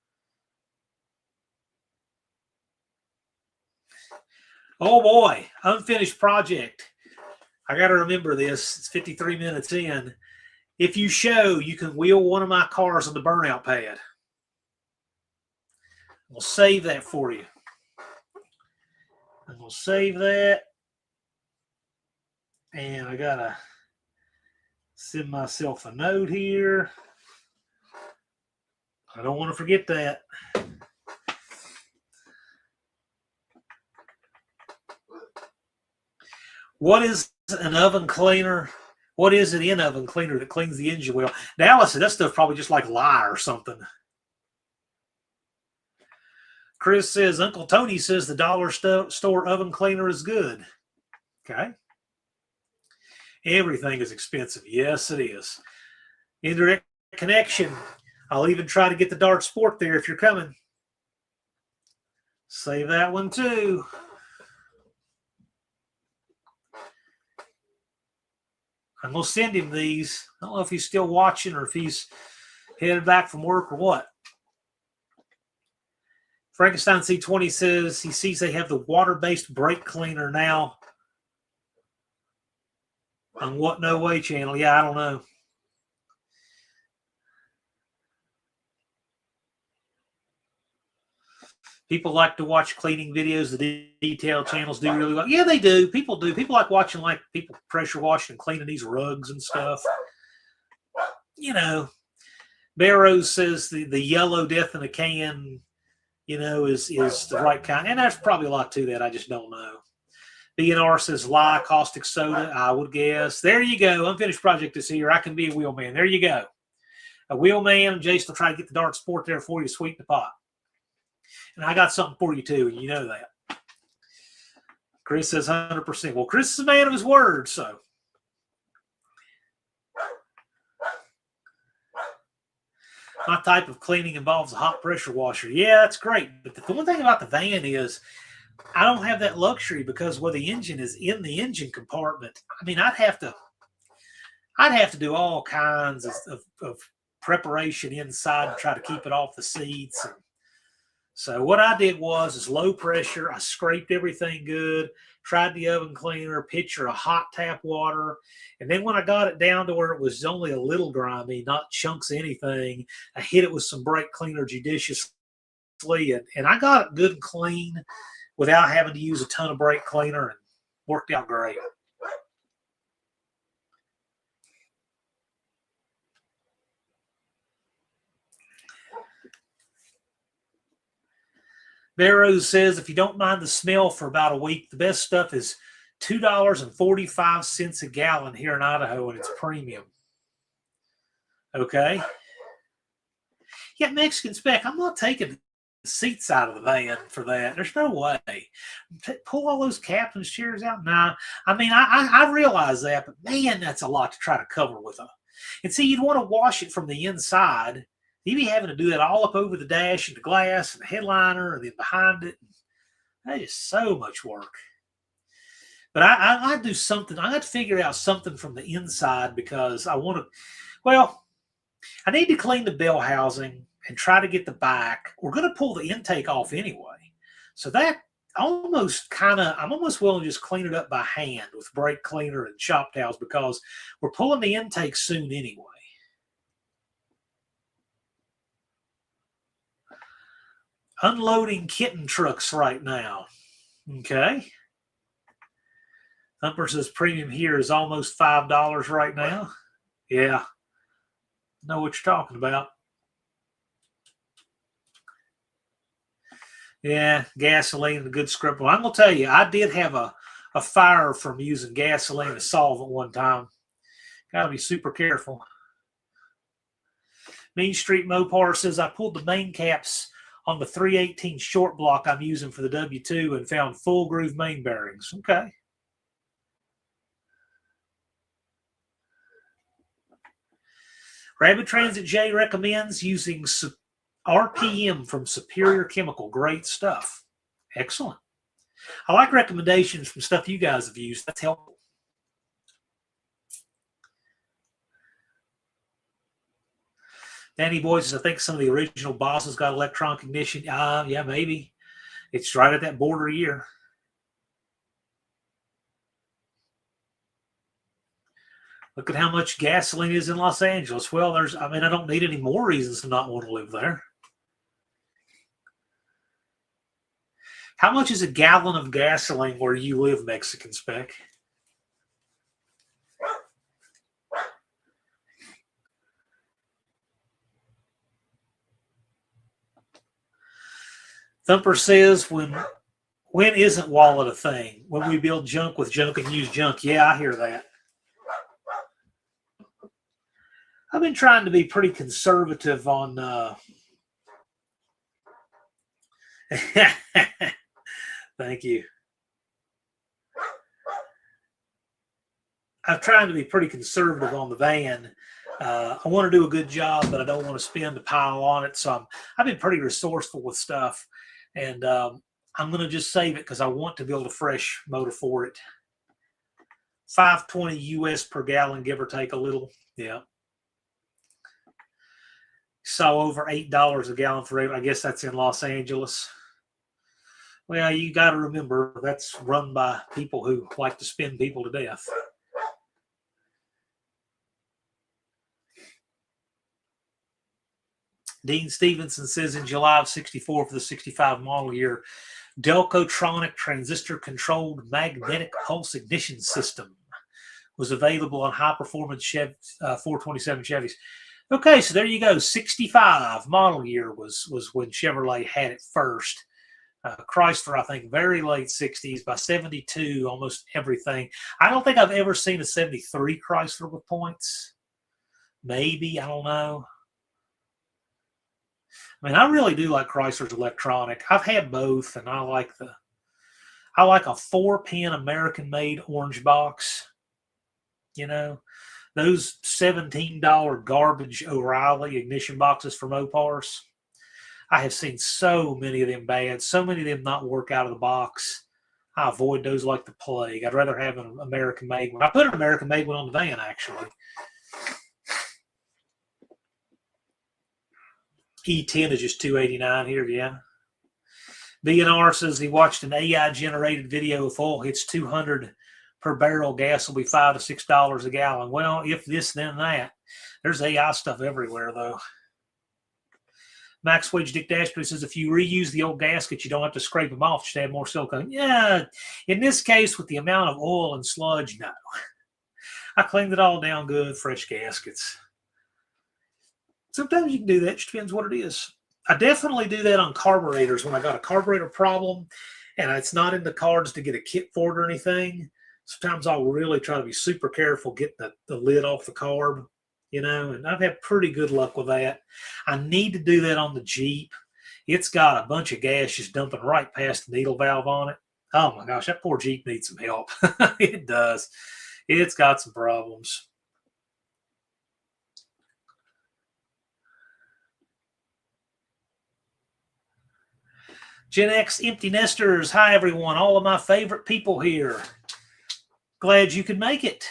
Oh, boy. Unfinished Project. I got to remember this. It's 53 minutes in. If you show, you can wheel one of my cars on the burnout pad. We'll save that for you. And we'll save that. And I got to send myself a note here. I don't want to forget that. What is an oven cleaner? What is it in oven cleaner that cleans the engine wheel? Dallas said that stuff probably just like lye or something. Chris says, Uncle Tony says the dollar store oven cleaner is good. Okay. Everything is expensive. Yes, it is. Indirect Connection. I'll even try to get the Dart Sport there if you're coming. Save that one too. I'm going to send him these. I don't know if he's still watching or if he's headed back from work or what. Frankenstein C20 says he sees they have the water-based brake cleaner now on What No Way channel. Yeah, I don't know. People like to watch cleaning videos. The detail channels do really well. Yeah, they do. People do. People like watching, like, people pressure washing and cleaning these rugs and stuff. You know, Barrows says the yellow death in a can, you know, is the right kind. And there's probably a lot to that. I just don't know. BNR says lye, caustic soda, I would guess. There you go. Unfinished project is here. I can be a wheelman. There you go. A wheelman. Jason will try to get the Dart Sport there for you, sweeten the pot. And I got something for you, too, and you know that. Chris says 100%. Well, Chris is a man of his word, so. My type of cleaning involves a hot pressure washer. Yeah, that's great. But the one thing about the van is I don't have that luxury because where the engine is in the engine compartment, I mean, I'd have to do all kinds of preparation inside to try to keep it off the seats. And so what I did was low pressure. I scraped everything good, tried the oven cleaner, pitcher of hot tap water. And then when I got it down to where it was only a little grimy, not chunks of anything, I hit it with some brake cleaner judiciously. And I got it good and clean without having to use a ton of brake cleaner, and worked out great. Barrows says, if you don't mind the smell for about a week, the best stuff is $2.45 a gallon here in Idaho, and it's premium. Okay. Yeah, Mexican spec. I'm not taking the seats out of the van for that. There's no way. Pull all those captain's chairs out. Nah. I mean, I realize that, but man, that's a lot to try to cover with a. And see, you'd want to wash it from the inside. You'd be having to do that all up over the dash and the glass and the headliner and then behind it. That is so much work. But I do something. I got to figure out something from the inside because I want to. Well, I need to clean the bell housing and try to get the back. We're going to pull the intake off anyway. So that I'm almost willing to just clean it up by hand with brake cleaner and shop towels because we're pulling the intake soon anyway. Unloading kitten trucks right now. Okay. Thumper says premium here is almost $5 right now. Yeah. Know what you're talking about. Yeah, gasoline and a good script. Well, I'm going to tell you, I did have a fire from using gasoline as solvent one time. Got to be super careful. Main Street Mopar says, I pulled the main caps on the 318 short block I'm using for the W2 and found full groove main bearings. Okay. Rapid Transit J recommends using RPM from Superior Chemical. Great stuff. Excellent. I like recommendations from stuff you guys have used. That's helpful. Danny Boyd says, I think some of the original bosses got electronic ignition. Yeah, maybe. It's right at that border year. Look at how much gasoline is in Los Angeles. Well, I don't need any more reasons to not want to live there. How much is a gallon of gasoline where you live, Mexican spec? Thumper says, when isn't wallet a thing? When we build junk with junk and use junk. Yeah, I hear that. I've been trying to be pretty conservative on thank you. I'm trying to be pretty conservative on the van. I want to do a good job, but I don't want to spend a pile on it. So I've been pretty resourceful with stuff. And I'm going to just save it because I want to build a fresh motor for it. 520 US per gallon, give or take a little. Yeah. Saw over $8 a gallon for, I guess that's in Los Angeles. Well, you got to remember that's run by people who like to spin people to death. Dean Stevenson says in July of 64 for the 65 model year, Delcotronic transistor-controlled magnetic pulse ignition system was available on high-performance 427 Chevys. Okay, so there you go. 65 model year was when Chevrolet had it first. Chrysler, I think, very late 60s. By 72, almost everything. I don't think I've ever seen a 73 Chrysler with points. Maybe, I don't know. I mean, I really do like Chrysler's electronic. I've had both, and I like a 4-pin American-made orange box. You know, those $17 garbage O'Reilly ignition boxes from Opars. I have seen so many of them bad, so many of them not work out of the box. I avoid those like the plague. I'd rather have an American-made one. I put an American-made one on the van, actually. E10 is just $2.89 here, yeah. BNR says he watched an AI-generated video. If oil hits 200 per barrel, gas will be $5 to $6 a gallon. Well, if this, then that. There's AI stuff everywhere, though. Max Wage Dick Dashby says if you reuse the old gaskets, you don't have to scrape them off. Just add more silicone. Yeah, in this case, with the amount of oil and sludge, no. I cleaned it all down good, fresh gaskets. Sometimes you can do that. It just depends what it is. I definitely do that on carburetors when I got a carburetor problem and it's not in the cards to get a kit for it or anything. Sometimes I'll really try to be super careful getting the lid off the carb, you know, and I've had pretty good luck with that. I need to do that on the Jeep. It's got a bunch of gas just dumping right past the needle valve on it. Oh my gosh, that poor Jeep needs some help. It does. It's got some problems. Gen X Empty Nesters. Hi, everyone. All of my favorite people here. Glad you could make it.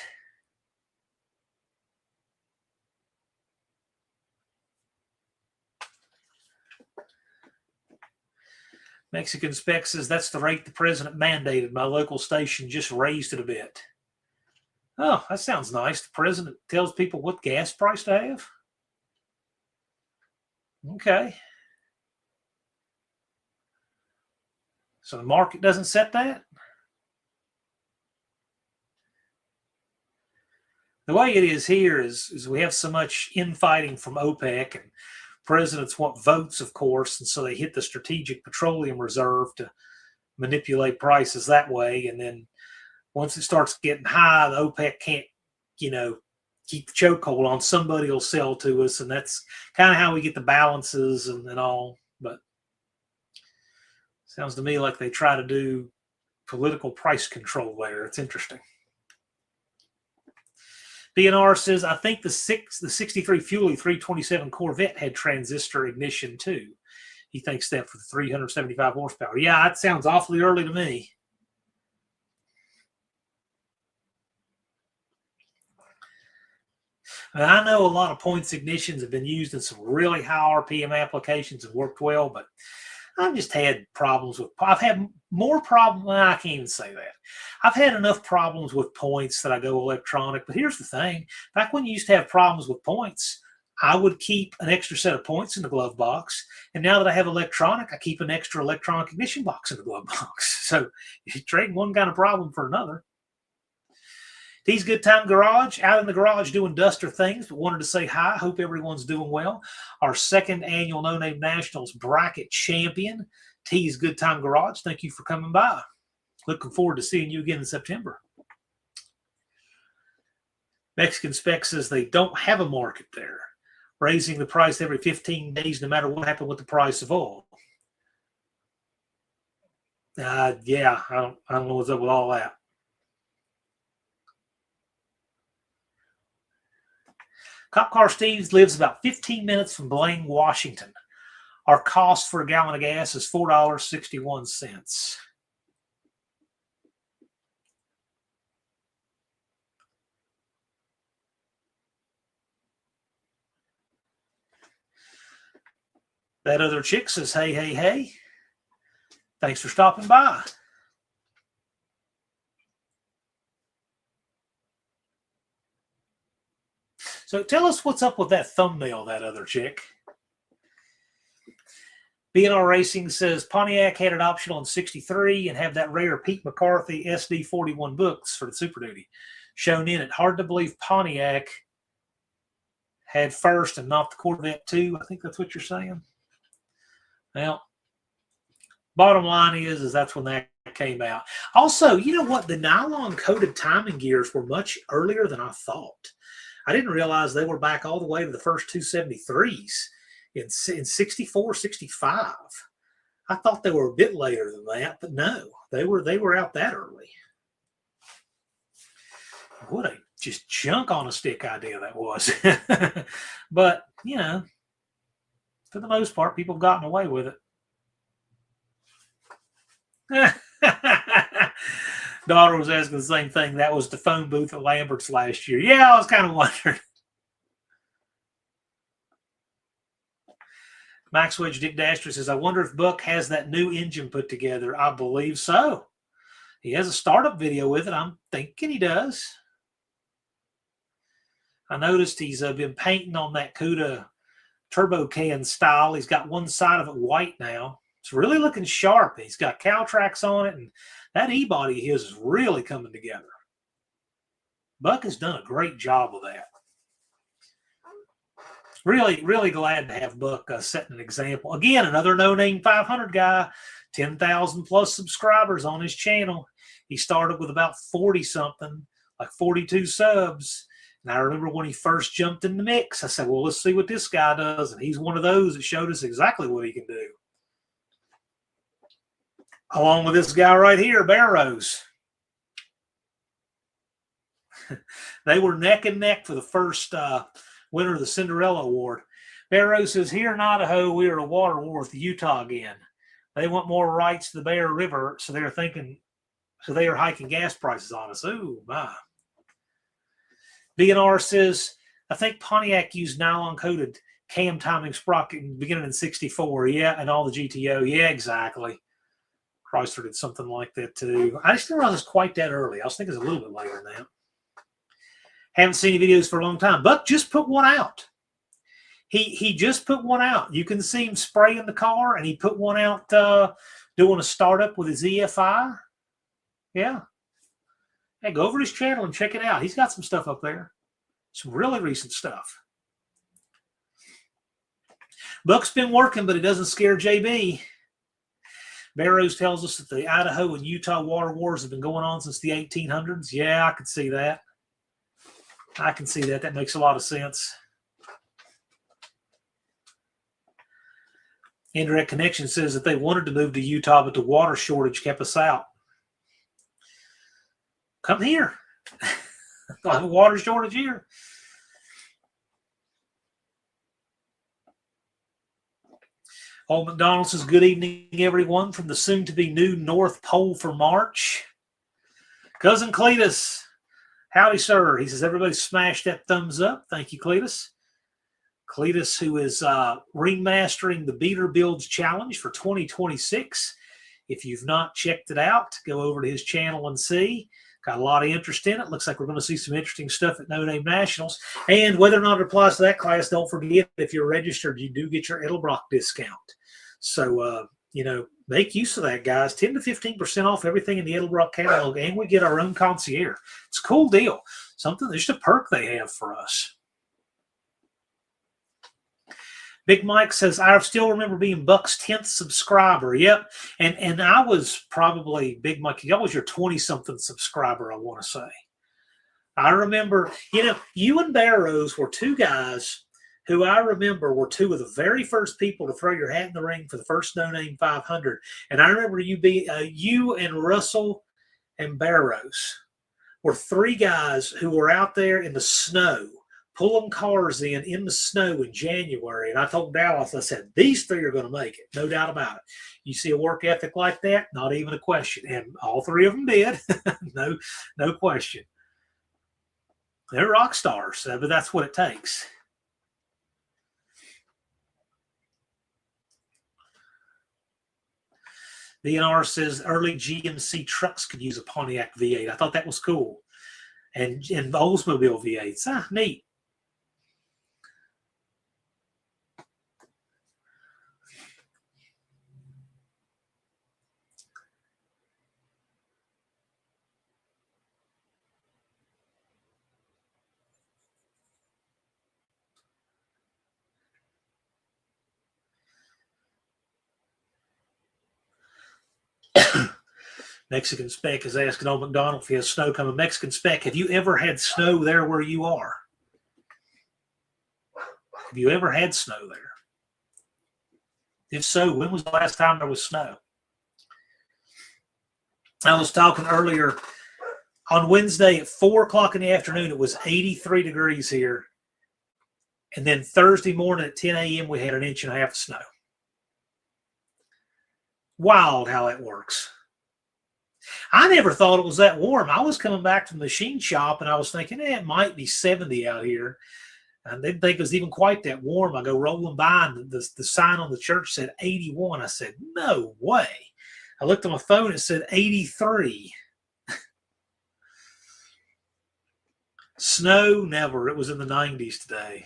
Mexican Spec says that's the rate the president mandated. My local station just raised it a bit. Oh, that sounds nice. The president tells people what gas price to have? Okay. So the market doesn't set that? The way it is here is we have so much infighting from OPEC, and presidents want votes, of course, and so they hit the Strategic Petroleum Reserve to manipulate prices that way. And then once it starts getting high, the OPEC can't, you know, keep the chokehold on. Somebody will sell to us, and that's kind of how we get the balances and all. But sounds to me like they try to do political price control there. It's interesting. BNR says, I think the 63 Fuelie 327 Corvette had transistor ignition too. He thinks that for the 375 horsepower. Yeah, that sounds awfully early to me. And I know a lot of points ignitions have been used in some really high RPM applications and worked well, but I've just had problems with, I've had more problems, well, I can't even say that. I've had enough problems with points that I go electronic, but here's the thing. Back when you used to have problems with points, I would keep an extra set of points in the glove box, and now that I have electronic, I keep an extra electronic ignition box in the glove box. So you trade one kind of problem for another. T's Good Time Garage, out in the garage doing duster things, but wanted to say hi. Hope everyone's doing well. Our second annual No Name Nationals bracket champion, T's Good Time Garage. Thank you for coming by. Looking forward to seeing you again in September. Mexican Spec says they don't have a market there, raising the price every 15 days no matter what happened with the price of oil. Yeah, I don't know what's up with all that. Cop Car Steve lives about 15 minutes from Blaine, Washington. Our cost for a gallon of gas is $4.61. That other chick says, hey, hey, hey. Thanks for stopping by. So tell us what's up with that thumbnail, that other chick. B&R Racing says Pontiac had an optional in 63 and have that rare Pete McCarthy SD41 books for the Super Duty shown in it. Hard to believe Pontiac had first and not the Corvette too. I think that's what you're saying. Well, bottom line is that's when that came out. Also, you know what? The nylon-coated timing gears were much earlier than I thought. I didn't realize they were back all the way to the first 273s in 64, 65. I thought they were a bit later than that, but no, they were out that early. What a just junk on a stick idea that was. But, you know, for the most part, people have gotten away with it. Daughter was asking the same thing. That was the phone booth at Lambert's last year. Yeah, I was kind of wondering. Max Wedge Dick Dasher says, I wonder if Buck has that new engine put together. I believe so. He has a startup video with it. I'm thinking he does. I noticed he's been painting on that CUDA turbo can style. He's got one side of it white now. It's really looking sharp. He's got cow tracks on it, and that E-body of his is really coming together. Buck has done a great job with that. Really, really glad to have Buck setting an example. Again, another No Name 500 guy, 10,000 plus subscribers on his channel. He started with about 40-something, like 42 subs. And I remember when he first jumped in the mix, I said, well, let's see what this guy does. And he's one of those that showed us exactly what he can do. Along with this guy right here, Barrows. They were neck and neck for the first winner of the Cinderella Award. Barrows says, here in Idaho, we are at a water war with Utah again. They want more rights to the Bear River, so they are hiking gas prices on us. Ooh, my. B&R says, I think Pontiac used nylon-coated cam timing sprocket beginning in 64. Yeah, and all the GTO. Yeah, exactly. Chrysler did something like that too. I just didn't realize it was quite that early. I was thinking it was a little bit later than that. Haven't seen any videos for a long time. Buck just put one out. He just put one out. You can see him spraying the car, and he put one out doing a startup with his EFI. Yeah. Hey, go over to his channel and check it out. He's got some stuff up there. Some really recent stuff. Buck's been working, but it doesn't scare JB. Barrows tells us that the Idaho and Utah water wars have been going on since the 1800s. Yeah, I can see that. I can see that. That makes a lot of sense. Indirect Connection says that they wanted to move to Utah, but the water shortage kept us out. Come here. I'll have a water shortage here. Old McDonald says, good evening, everyone, from the soon-to-be new North Pole for March. Cousin Cletus, howdy, sir. He says, everybody smash that thumbs up. Thank you, Cletus. Cletus, who is remastering the Beater Builds Challenge for 2026. If you've not checked it out, go over to his channel and see. Got a lot of interest in it. Looks like we're going to see some interesting stuff at No Name Nationals. And whether or not it applies to that class, don't forget, if you're registered, you do get your Edelbrock discount. So, you know, make use of that, guys. 10 to 15% off everything in the Edelbrock catalog, and we get our own concierge. It's a cool deal. Something, just a perk they have for us. Big Mike says, I still remember being Buck's 10th subscriber. Yep. And I was probably, Big Mike, I was your 20-something subscriber, I want to say. I remember, you know, you and Barrows were two guys who I remember were two of the very first people to throw your hat in the ring for the first No Name 500. And I remember you and Russell and Barrows were three guys who were out there in the snow, pulling cars in the snow in January. And I told Dallas, I said, these three are going to make it. No doubt about it. You see a work ethic like that? Not even a question. And all three of them did. No question. They're rock stars, but that's what it takes. VNR says early GMC trucks could use a Pontiac V8. I thought that was cool. And Oldsmobile V8s. Neat. Mexican Spec is asking old McDonald if he has snow coming. Mexican Spec, have you ever had snow there where you are? Have you ever had snow there? If so, when was the last time there was snow? I was talking earlier on Wednesday at 4 o'clock in the afternoon, it was 83 degrees here. And then Thursday morning at 10 a.m., we had 1.5 inches of snow. Wild how that works. I never thought it was that warm. I was coming back from the machine shop and I was thinking, it might be 70 out here. And they didn't think it was even quite that warm. I go rolling by and the sign on the church said 81. I said, no way. I looked on my phone, it said 83. Snow, never. It was in the 90s today.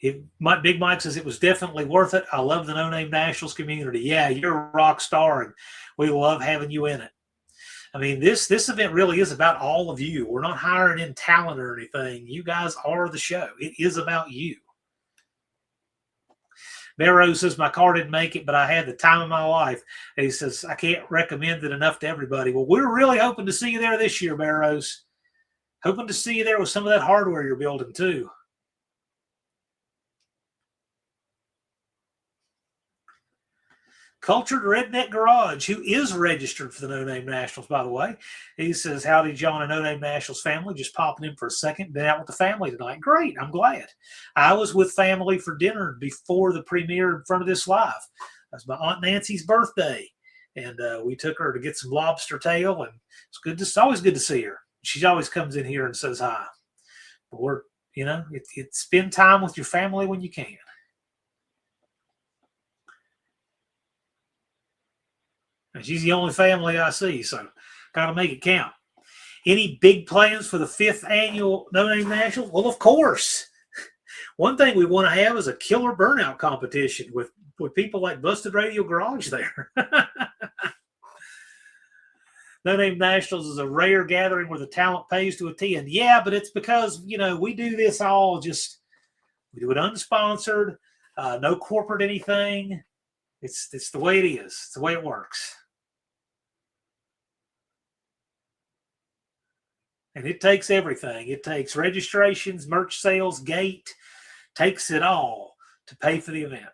Big Mike says it was definitely worth it. I love the No Name Nationals community. Yeah, you're a rock star, and we love having you in it. I mean, this event really is about all of you. We're not hiring in talent or anything. You guys are the show. It is about you. Barrow says, my car didn't make it, but I had the time of my life. And he says, I can't recommend it enough to everybody. Well, we're really hoping to see you there this year, Barrows. Hoping to see you there with some of that hardware you're building, too. Cultured Redneck Garage, who is registered for the No Name Nationals, by the way. He says, howdy, John and No Name Nationals family. Just popping in for a second. Been out with the family tonight. Great. I'm glad. I was with family for dinner before the premiere in front of this live. That's my Aunt Nancy's birthday. And we took her to get some lobster tail. And it's always good to see her. She always comes in here and says hi. But we're, it's spend time with your family when you can. She's the only family I see, so got to make it count. Any big plans for the 5th annual No Name Nationals? Well, of course. One thing we want to have is a killer burnout competition with people like Busted Radio Garage there. No Name Nationals is a rare gathering where the talent pays to attend. Yeah, but it's because, we do this all we do it unsponsored, no corporate anything. It's the way it is. It's the way it works. And it takes everything. It takes registrations, merch sales, gate, takes it all to pay for the event.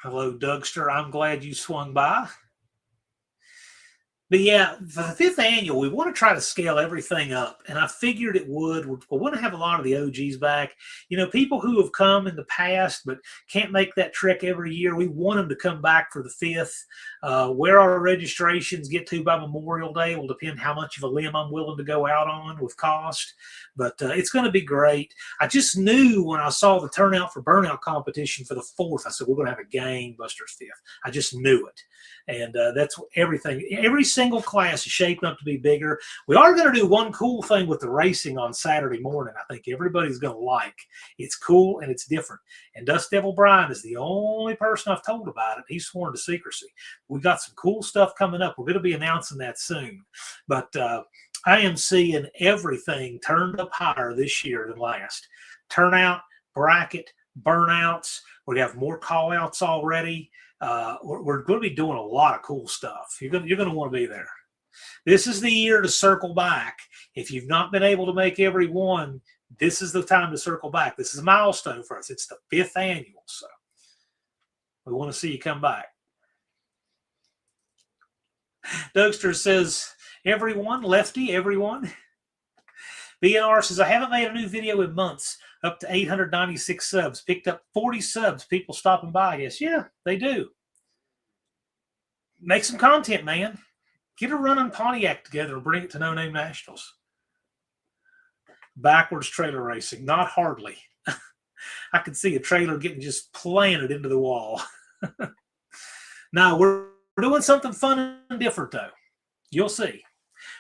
Hello, Dougster. I'm glad you swung by. But yeah, for the 5th annual, we want to try to scale everything up. And I figured it would. We want to have a lot of the OGs back. People who have come in the past but can't make that trek every year, we want them to come back for the 5th. Where our registrations get to by Memorial Day will depend how much of a limb I'm willing to go out on with cost. But it's going to be great. I just knew when I saw the turnout for burnout competition for the 4th, I said, we're going to have a gangbusters 5th. I just knew it. And that's everything. Every single class is shaping up to be bigger. We are going to do one cool thing with the racing on Saturday morning. I think everybody's going to like. It's cool and it's different. And Dust Devil Brian is the only person I've told about it. He's sworn to secrecy. We got some cool stuff coming up. We're going to be announcing that soon. But I am seeing everything turned up higher this year than last. Turnout, bracket, burnouts. We have more call-outs already. We're going to be doing a lot of cool stuff. You're going to want to be there. This is the year to circle back. If you've not been able to make every one, this is the time to circle back. This is a milestone for us. It's the 5th annual, so we want to see you come back. Dougster says, everyone, Lefty, everyone. BNR says, I haven't made a new video in months. Up to 896 subs. Picked up 40 subs. People stopping by, I guess. Yeah, they do. Make some content, man. Get a run on Pontiac together and bring it to No Name Nationals. Backwards trailer racing, not hardly. I could see a trailer getting just planted into the wall. Now, we're doing something fun and different, though. You'll see.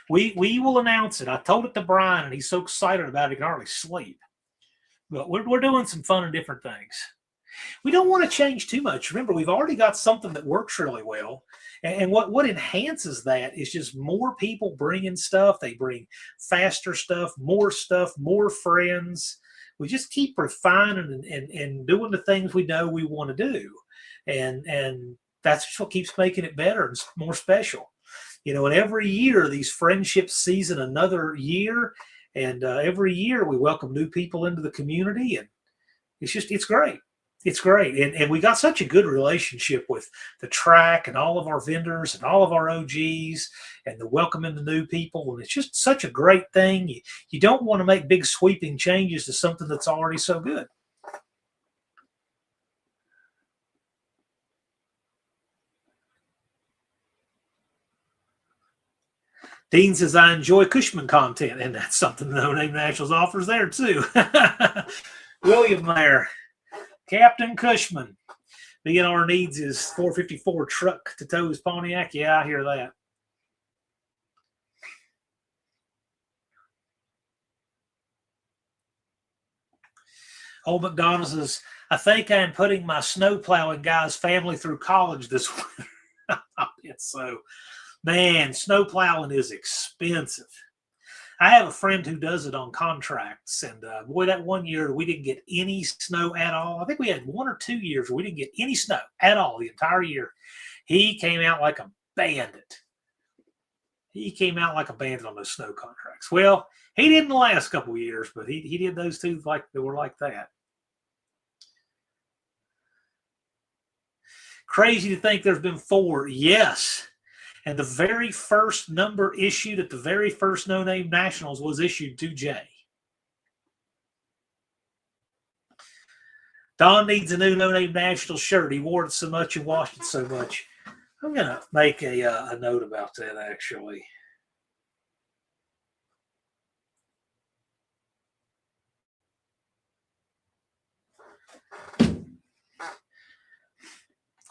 We will announce it. I told it to Brian, and he's so excited about it, he can hardly sleep. But we're doing some fun and different things. We don't want to change too much. Remember, we've already got something that works really well. And what enhances that is just more people bringing stuff. They bring faster stuff, more friends. We just keep refining and doing the things we know we want to do. And that's what keeps making it better and more special. And every year these friendships season another year. And every year we welcome new people into the community. And it's great. It's great. And we got such a good relationship with the track and all of our vendors and all of our OGs and the welcoming the new people. And it's just such a great thing. You don't want to make big sweeping changes to something that's already so good. Dean says, I enjoy Cushman content. And that's something No Name Nationals offers there too. William there. Captain Cushman. BNR needs his 454 truck to tow his Pontiac. Yeah, I hear that. Old McDonald says, I think I'm putting my snow plowing guy's family through college this winter. It's so, man, snow plowing is expensive. I have a friend who does it on contracts, and boy, that one year we didn't get any snow at all. I think we had 1 or 2 years where we didn't get any snow at all the entire year. He came out like a bandit. He came out like a bandit on those snow contracts. Well, he didn't the last couple of years, but he did those two like that were like that. Crazy to think there's been 4. Yes. And the very first number issued at the very first No Name Nationals was issued to Jay. Don needs a new No Name National shirt. He wore it so much and washed it so much. I'm going to make a note about that, actually.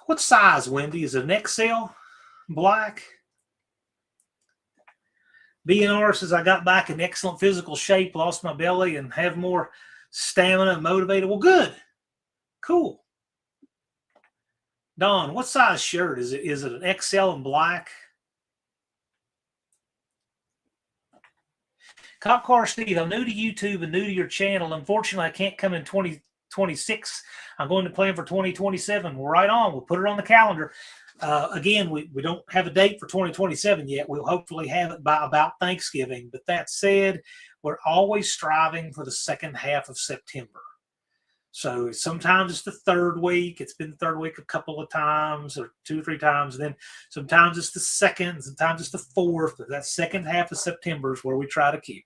What size, Wendy? Is it an XL? Black. BNR says, I got back in excellent physical shape, lost my belly, and have more stamina and motivated. Well, good. Cool. Don, what size shirt? Is it an XL in black? Cop Car Steve, I'm new to YouTube and new to your channel. Unfortunately, I can't come in 2026. I'm going to plan for 2027. Well, right on. We'll put it on the calendar. Again, we don't have a date for 2027 yet. We'll hopefully have it by about Thanksgiving. But that said, we're always striving for the second half of September. So sometimes it's the third week. It's been the third week a couple of times or 2 or 3 times. And then sometimes it's the second, sometimes it's the fourth. But that second half of September is where we try to keep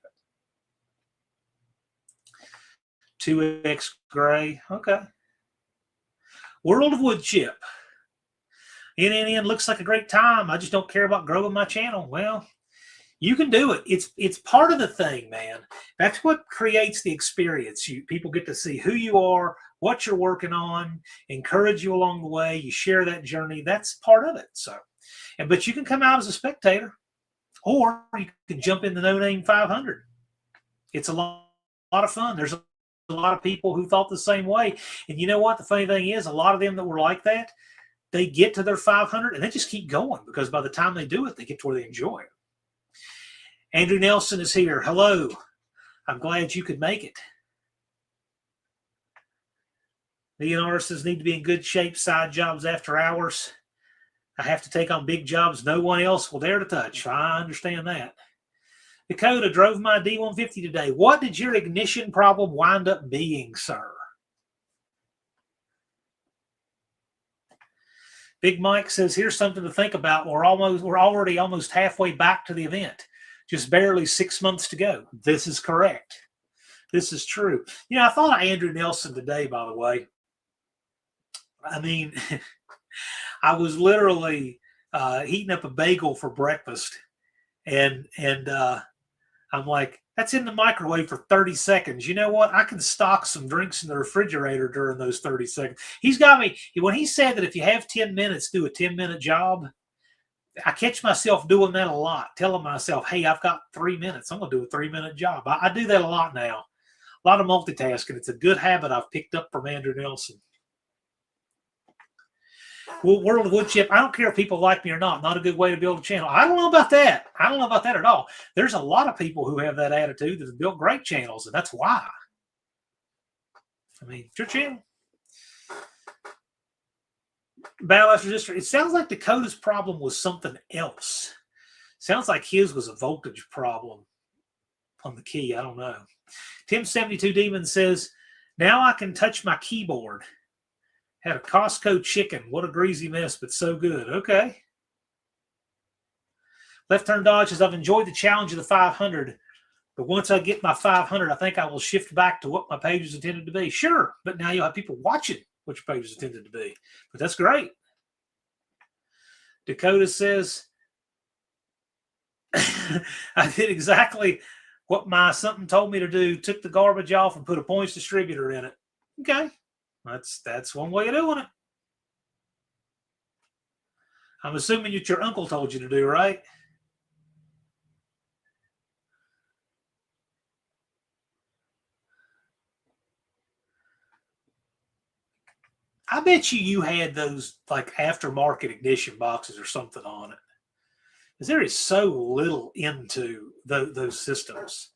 it. 2X gray. Okay. World of Wood Chip. NNN looks like a great time. I just don't care about growing my channel. Well, you can do it. It's part of the thing, man. That's what creates the experience. People get to see who you are, what you're working on, encourage you along the way. You share that journey. That's part of it. But you can come out as a spectator, or you can jump in the No Name 500. It's a lot of fun. There's a lot of people who thought the same way. And you know what? The funny thing is, a lot of them that were like that, they get to their 500 and they just keep going because by the time they do it, they get to where they enjoy it. Andrew Nelson is here. Hello. I'm glad you could make it. The artists need to be in good shape, side jobs after hours. I have to take on big jobs no one else will dare to touch. I understand that. Dakota drove my D150 today. What did your ignition problem wind up being, sir? Big Mike says, here's something to think about. We're already almost halfway back to the event. Just barely 6 months to go. This is correct. This is true. I thought of Andrew Nelson today, by the way. I mean, I was literally heating up a bagel for breakfast. And I'm like, that's in the microwave for 30 seconds. You know what? I can stock some drinks in the refrigerator during those 30 seconds. He's got me. When he said that if you have 10 minutes, do a 10-minute job, I catch myself doing that a lot, telling myself, hey, I've got 3 minutes. I'm going to do a 3-minute job. I do that a lot now. A lot of multitasking. It's a good habit I've picked up from Andrew Nelson. Well, World of Wood Chip, I don't care if people like me or not. Not a good way to build a channel. I don't know about that. I don't know about that at all. There's a lot of people who have that attitude that have built great channels, and that's why. I mean, it's your channel. Battle After District. It sounds like Dakota's problem was something else. Sounds like his was a voltage problem on the key. I don't know. Tim72 Demon says, now I can touch my keyboard. Had a Costco chicken. What a greasy mess, but so good. Okay. Left Turn Dodge says, I've enjoyed the challenge of the 500, but once I get my 500, I think I will shift back to what my page is intended to be. Sure, but now you'll have people watching what your page is intended to be. But that's great. Dakota says, I did exactly what my something told me to do. Took the garbage off and put a points distributor in it. Okay. That's one way of doing it. I'm assuming that your uncle told you to do, right? I bet you had those like aftermarket ignition boxes or something on it. Because there is so little into those systems.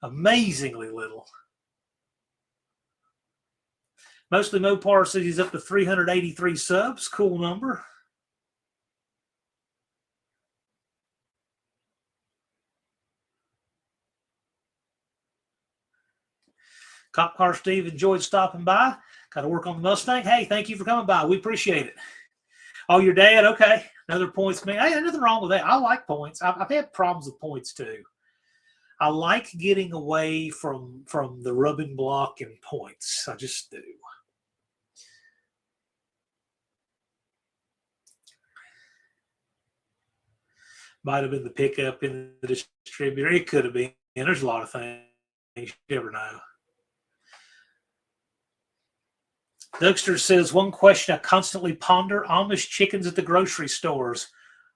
Amazingly little. Mostly Mopar says he's up to 383 subs. Cool number. Cop Car Steve enjoyed stopping by. Got to work on the Mustang. Hey, thank you for coming by. We appreciate it. Oh, your dad? Okay. Another points man. Hey, nothing wrong with that. I like points. I've had problems with points too. I like getting away from the rubbing block and points. I just do. Might have been the pickup in the distributor. It could have been. There's a lot of things. You never know. Dougster says, one question I constantly ponder, Amish chickens at the grocery stores.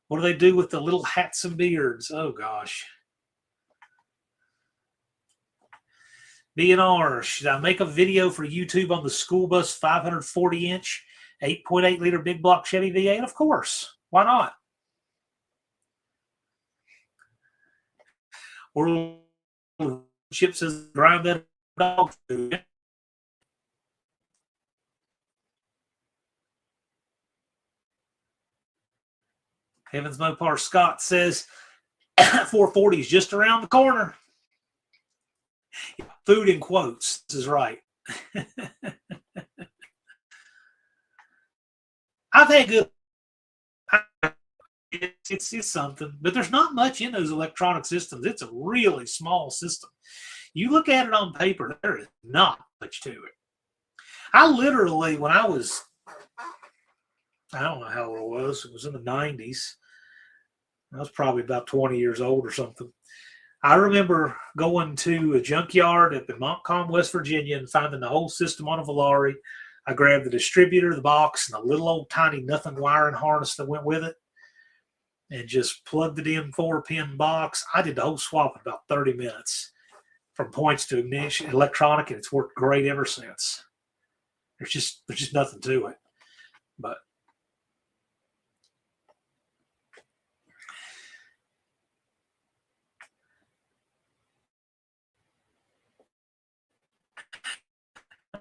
What do they do with the little hats and beards? Oh, gosh. B&R, should I make a video for YouTube on the school bus 540-inch, 8.8-liter big block Chevy V8? Of course. Why not? World Chip says, grind that dog food. Heavens Mopar Scott says, 440 is just around the corner. Food in quotes. This is right. I've had good. It's something, but there's not much in those electronic systems. It's a really small system. You look at it on paper, there is not much to it. I literally, when I was, I don't know how old I was. It was in the 90s. I was probably about 20 years old or something. I remember going to a junkyard up in Montcalm, West Virginia, and finding the whole system on a Volare. I grabbed the distributor, the box, and a little old tiny nothing wiring harness that went with it, and just plugged it in 4-pin box. I did the whole swap in about 30 minutes from points to ignition, electronic, and it's worked great ever since. There's just nothing to it. But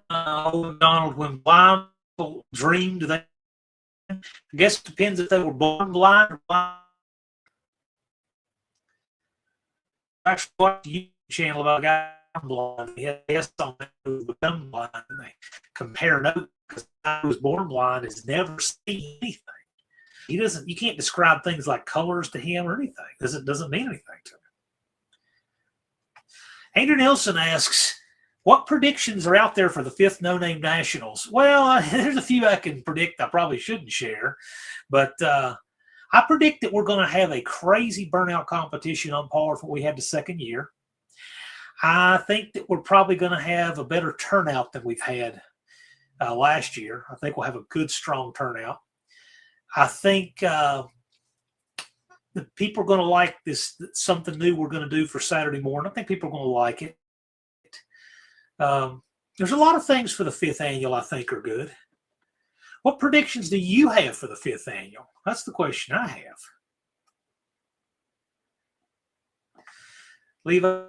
Donald, when blind people dream, do they? I guess it depends if they were born blind or blind. I actually watched a YouTube channel about a guy blind. He had a guest on that who become blind, and they compare notes because the guy who was born blind has never seen anything. He doesn't. You can't describe things like colors to him or anything. Doesn't mean anything to him. Andrew Nelson asks, what predictions are out there for the 5th No Name Nationals? Well, there's a few I can predict I probably shouldn't share, but I predict that we're going to have a crazy burnout competition on par with what we had the second year. I think that we're probably going to have a better turnout than we've had last year. I think we'll have a good, strong turnout. I think the people are going to like this, something new we're going to do for Saturday morning. I think people are going to like it. There's a lot of things for the 5th annual I think are good. What predictions do you have for the 5th annual? That's the question I have. Levi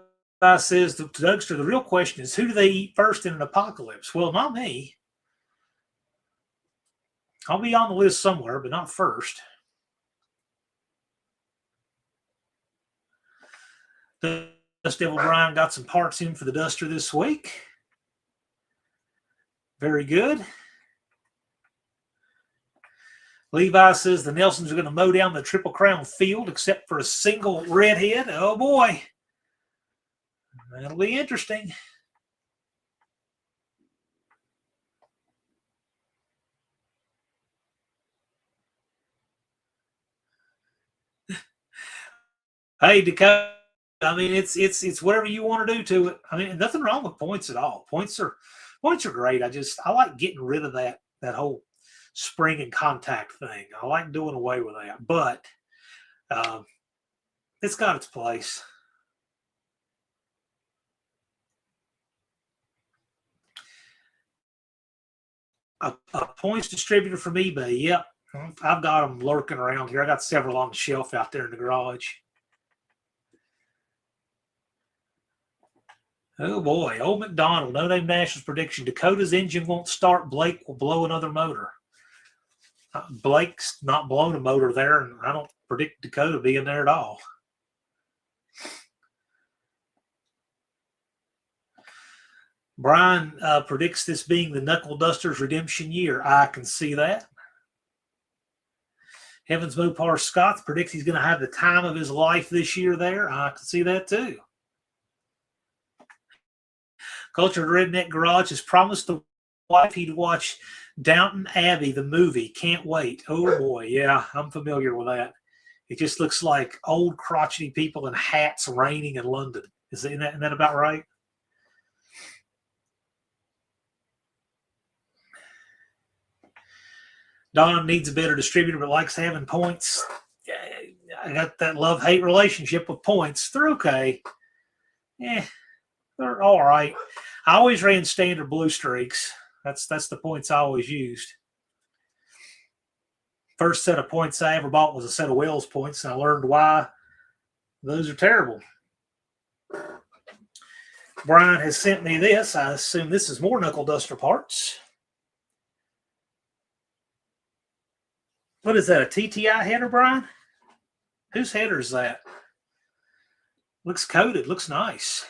says to Dougster, the real question is, who do they eat first in an apocalypse? Well, not me. I'll be on the list somewhere, but not first. Dust Devil Brian got some parts in for the Duster this week. Very good. Levi says the Nelsons are going to mow down the Triple Crown field except for a single redhead. Oh, boy. That'll be interesting. Hey, Dakota, I mean, it's whatever you want to do to it. I mean, nothing wrong with points at all. Points are great. I like getting rid of that whole spring and contact thing. I like doing away with that, but it's got its place. A points distributor from eBay. Yep. I've got them lurking around here. I got several on the shelf out there in the garage. Oh, boy. Old McDonald, No Name Nationals prediction. Dakota's engine won't start. Blake will blow another motor. Blake's not blown a motor there, and I don't predict Dakota being there at all. Brian predicts this being the Knuckle Duster's redemption year. I can see that. Heavens Mopar Scott predicts he's going to have the time of his life this year there. I can see that too. Cultured Redneck Garage has promised the wife he'd watch Downton Abbey, the movie. Can't wait. Oh, boy. Yeah, I'm familiar with that. It just looks like old crotchety people in hats raining in London. Isn't that about right? Don needs a better distributor but likes having points. I got that love-hate relationship with points. They're okay. They're all right. I always ran standard blue streaks. That's the points I always used. First set of points I ever bought was a set of Wells points, and I learned why those are terrible. Brian has sent me this. I assume this is more Knuckle Duster parts. What is that, a TTI header, Brian? Whose header is that? Looks coated. Looks nice.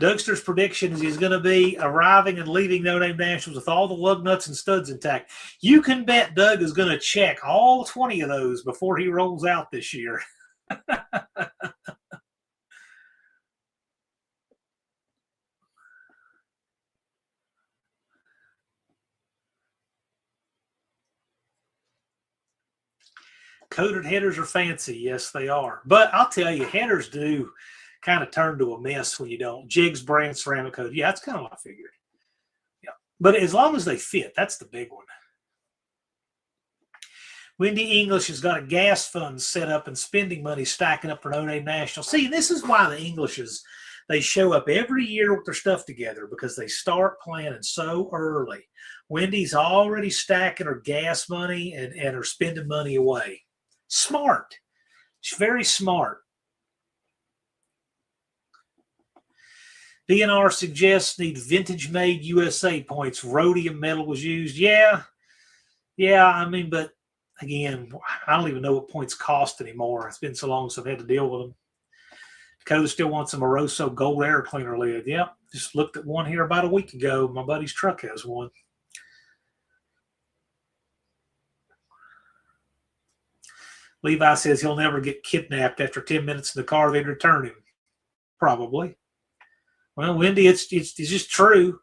Dougster's prediction is he's going to be arriving and leaving No Name Nationals with all the lug nuts and studs intact. You can bet Doug is going to check all 20 of those before he rolls out this year. Coated headers are fancy. Yes, they are. But I'll tell you, headers do kind of turn to a mess when you don't. Jigs, brand, ceramic coat. Yeah, that's kind of what I figured. Yeah. But as long as they fit, that's the big one. Wendy English has got a gas fund set up and spending money stacking up for No Name National. See, this is why the Englishes, they show up every year with their stuff together because they start planning so early. Wendy's already stacking her gas money and her spending money away. Smart. She's very smart. DNR suggests need vintage made USA points. Rhodium metal was used. Yeah. I mean, but again, I don't even know what points cost anymore. It's been so long since I've had to deal with them. Dakota still wants a Moroso gold air cleaner lid. Yep. Just looked at one here about a week ago. My buddy's truck has one. Levi says he'll never get kidnapped. After 10 minutes in the car, they'd return him. Probably. Well, Wendy, it's just true.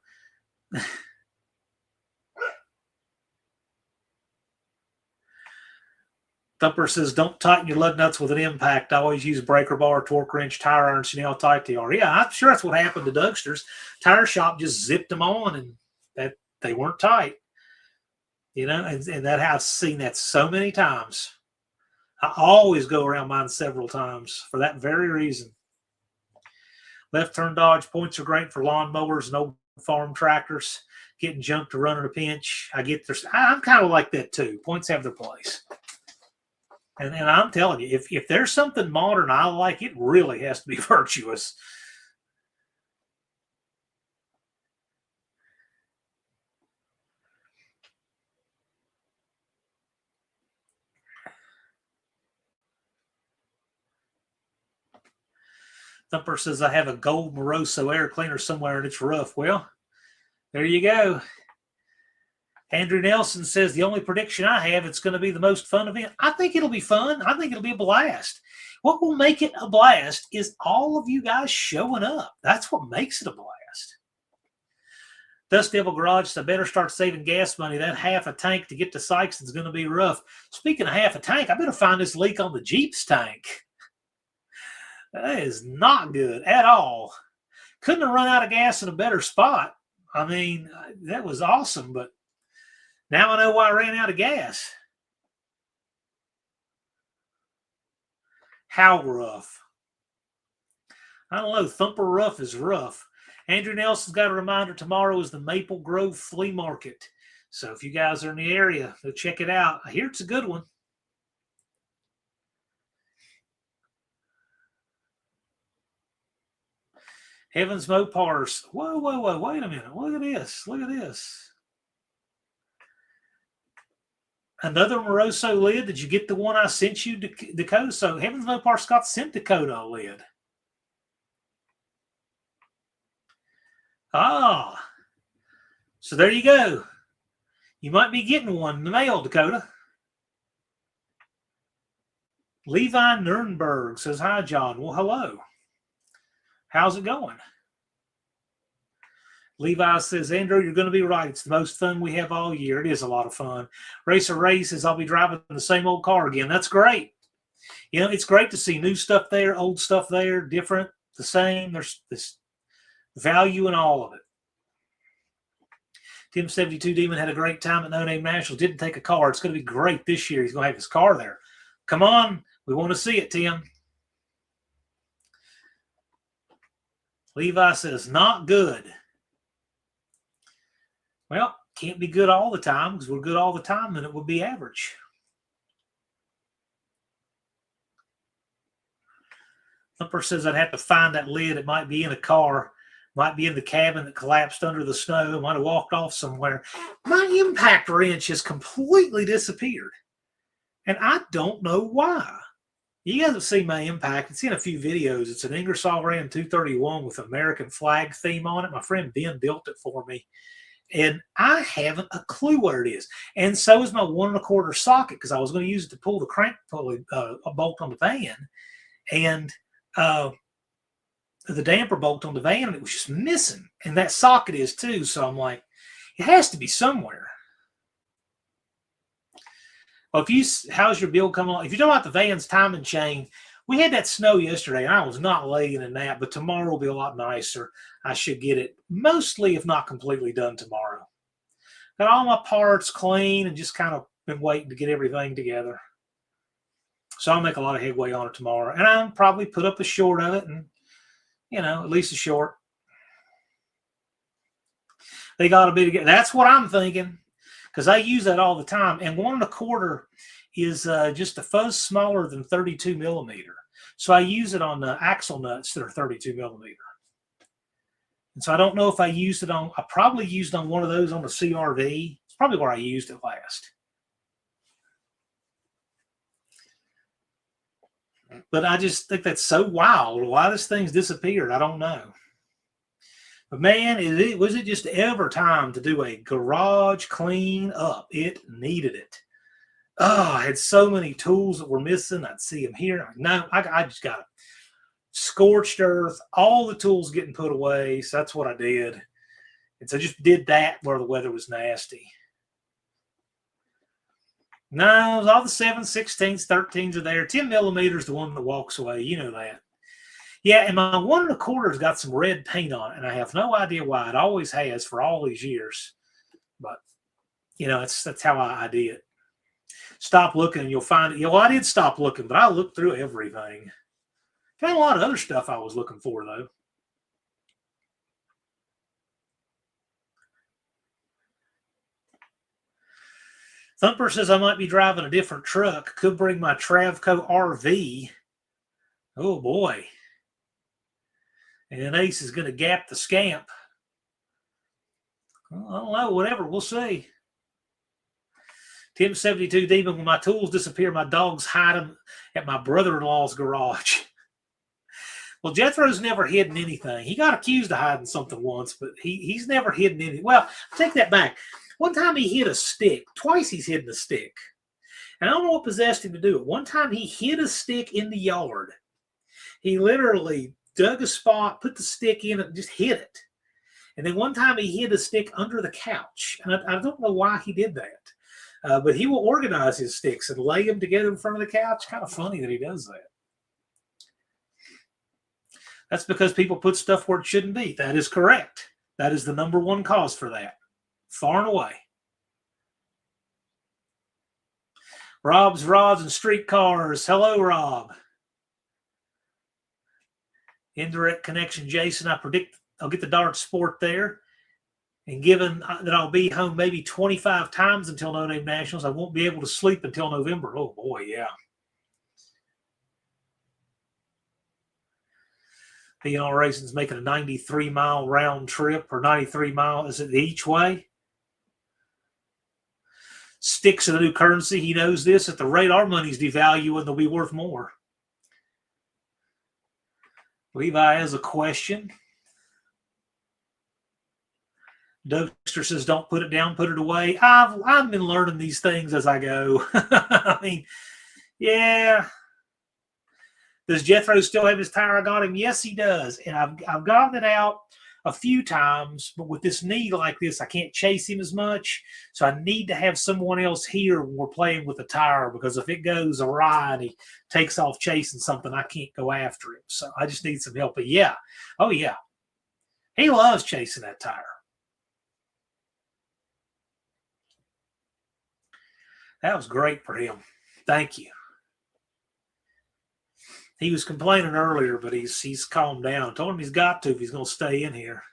Thumper says, don't tighten your lug nuts with an impact. Always use breaker bar, torque wrench, tire irons to know how tight they are. Yeah, I'm sure that's what happened to Dougster's. Tire shop just zipped them on, and that they weren't tight. You know, and that I've seen that so many times. I always go around mine several times for that very reason. Left turn dodge points are great for lawn mowers and old farm tractors. Getting junked to run in a pinch. I'm kind of like that too. Points have their place. And I'm telling you, if there's something modern I like, it really has to be virtuous. Thumper says, I have a gold Moroso air cleaner somewhere and it's rough. Well, there you go. Andrew Nelson says, the only prediction I have, it's going to be the most fun event. I think it'll be fun. I think it'll be a blast. What will make it a blast is all of you guys showing up. That's what makes it a blast. Dust Devil Garage said, I better start saving gas money. That half a tank to get to Sykes is going to be rough. Speaking of half a tank, I better find this leak on the Jeep's tank. That is not good at all. Couldn't have run out of gas in a better spot. I mean, that was awesome, but now I know why I ran out of gas. How rough? I don't know. Thumper rough is rough. Andrew Nelson's got a reminder tomorrow is the Maple Grove Flea Market. So if you guys are in the area, go check it out. I hear it's a good one. Heavens Mopars. Whoa, wait a minute. Look at this. Look at this. Another Moroso lid. Did you get the one I sent you, Dakota? So Heavens Mopar Scott sent Dakota a lid. Ah. So there you go. You might be getting one in the mail, Dakota. Levi Nurnberg says, hi, John. Well, hello. How's it going? Levi says, Andrew, you're going to be right. It's the most fun we have all year. It is a lot of fun. Racer Ray says, I'll be driving the same old car again. That's great. You know, it's great to see new stuff there, old stuff there, different, the same. There's this value in all of it. Tim72 Demon had a great time at No Name Nationals. Didn't take a car. It's going to be great this year. He's going to have his car there. Come on. We want to see it, Tim. Levi says, not good. Well, can't be good all the time because we're good all the time, then it would be average. Thumper says I'd have to find that lid. It might be in a car, might be in the cabin that collapsed under the snow, might have walked off somewhere. My impact wrench has completely disappeared, and I don't know why. You guys have seen my impact. It's in a few videos. It's an Ingersoll Rand 231 with American flag theme on it. My friend Ben built it for me. And I haven't a clue where it is. And so is my 1 1/4 socket because I was going to use it to pull the crank pulley bolt on the van. And the damper bolt on the van, and it was just missing. And that socket is too. So I'm like, it has to be somewhere. Well, how's your build coming along? If you're talking about the van's timing chain, we had that snow yesterday, and I was not laying in that, but tomorrow will be a lot nicer. I should get it mostly, if not completely, done tomorrow. Got all my parts clean and just kind of been waiting to get everything together. So I'll make a lot of headway on it tomorrow. And I'll probably put up a short of it and, you know, at least a short. They got to be together. That's what I'm thinking because I use that all the time. And 1 1/4 is just a fuzz smaller than 32 millimeter. So I use it on the axle nuts that are 32 millimeter. And so I don't know if I used it on, I probably used on one of those on the CRV. It's probably where I used it last. But I just think that's so wild. Why this thing's disappeared, I don't know. But man, was it just ever time to do a garage clean up? It needed it. Oh, I had so many tools that were missing. I'd see them here. No, I just got it. Scorched earth, all the tools getting put away. So that's what I did. And so I just did that where the weather was nasty. No, all the 7s, 16s, 13s are there. 10 millimeters, the one that walks away. You know that. Yeah, and my 1 1/4's got some red paint on it, and I have no idea why. It always has for all these years. But, that's how I did it. Stop looking, and you'll find it. I did stop looking, but I looked through everything. Found a lot of other stuff I was looking for, though. Thumper says I might be driving a different truck. Could bring my Travco RV. Oh, boy. And then Ace is going to gap the scamp. Well, I don't know. Whatever. We'll see. Tim72 Demon, when my tools disappear, my dogs hide them at my brother-in-law's garage. Well, Jethro's never hidden anything. He got accused of hiding something once, but he's never hidden anything. Well, I take that back. One time he hid a stick. Twice he's hidden a stick. And I don't know what possessed him to do it. One time he hid a stick in the yard. He literally dug a spot, put the stick in it, and just hid it. And then one time he hid a stick under the couch. And I don't know why he did that. But he will organize his sticks and lay them together in front of the couch. Kind of funny that he does that. That's because people put stuff where it shouldn't be. That is correct. That is the number one cause for that. Far and away. Rob's Rods and Streetcars. Hello, Rob. Indirect connection, Jason. I predict I'll get the Dart Sport there. And given that I'll be home maybe 25 times until No Name Nationals, I won't be able to sleep until November. Oh, boy, yeah. P&R Racing's making a 93-mile round trip, or 93 mile. Is it each way? Sticks in a new currency. He knows this. At the rate our money's devaluing, they'll be worth more. Levi has a question. Dougster says, don't put it down, put it away. I've been learning these things as I go. I mean, yeah. Does Jethro still have his tire I got him? Yes, he does. And I've gotten it out a few times, but with this knee like this, I can't chase him as much. So I need to have someone else here when we're playing with the tire, because if it goes awry and he takes off chasing something, I can't go after him. So I just need some help. But yeah, oh yeah, he loves chasing that tire. That was great for him. Thank you. He was complaining earlier, but he's calmed down. Told him he's got to if he's going to stay in here.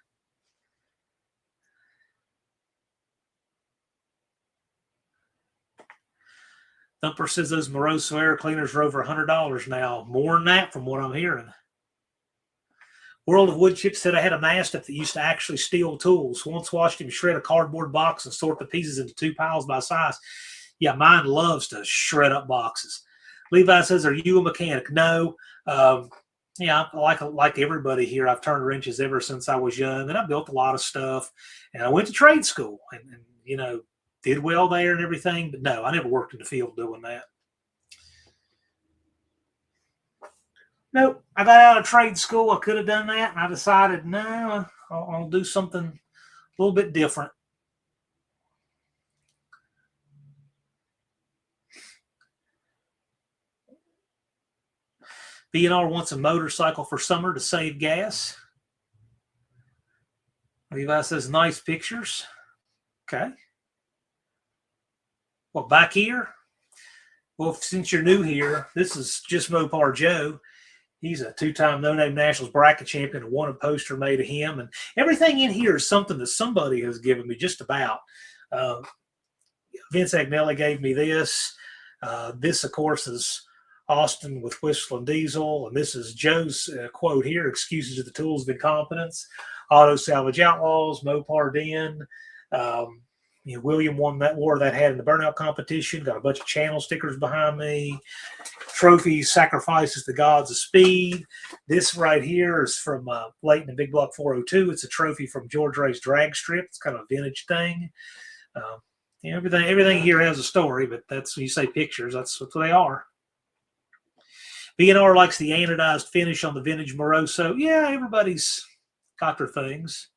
Thumper says those Moroso air cleaners are over $100 now. More than that from what I'm hearing. World of Wood Chips said I had a mastiff that used to actually steal tools. Once watched him shred a cardboard box and sort the pieces into 2 piles by size. Yeah, mine loves to shred up boxes. Levi says, are you a mechanic? No. Yeah, like everybody here, I've turned wrenches ever since I was young, and I built a lot of stuff. And I went to trade school and did well there and everything. But no, I never worked in the field doing that. Nope. I got out of trade school. I could have done that, and I decided, no, I'll do something a little bit different. B&R wants a motorcycle for summer to save gas. Levi says, nice pictures. Okay. Well, back here? Well, since you're new here, this is just Mopar Joe. He's a 2-time No Name Nationals bracket champion. I won a poster made of him. And everything in here is something that somebody has given me just about. Vince Agnelli gave me this. This, of course, is Austin with Whistle and Diesel. And this is Joe's quote here, excuses to the tools of incompetence. Auto Salvage Outlaws, Mopar Den. William wore that hat in the burnout competition. Got a bunch of channel stickers behind me. Trophies, Sacrifices the Gods of Speed. This right here is from Leighton and Big Block 402. It's a trophy from George Ray's drag strip. It's kind of a vintage thing. Everything here has a story, but that's when you say pictures, that's what they are. B&R likes the anodized finish on the vintage Moroso. Yeah, everybody's got their things.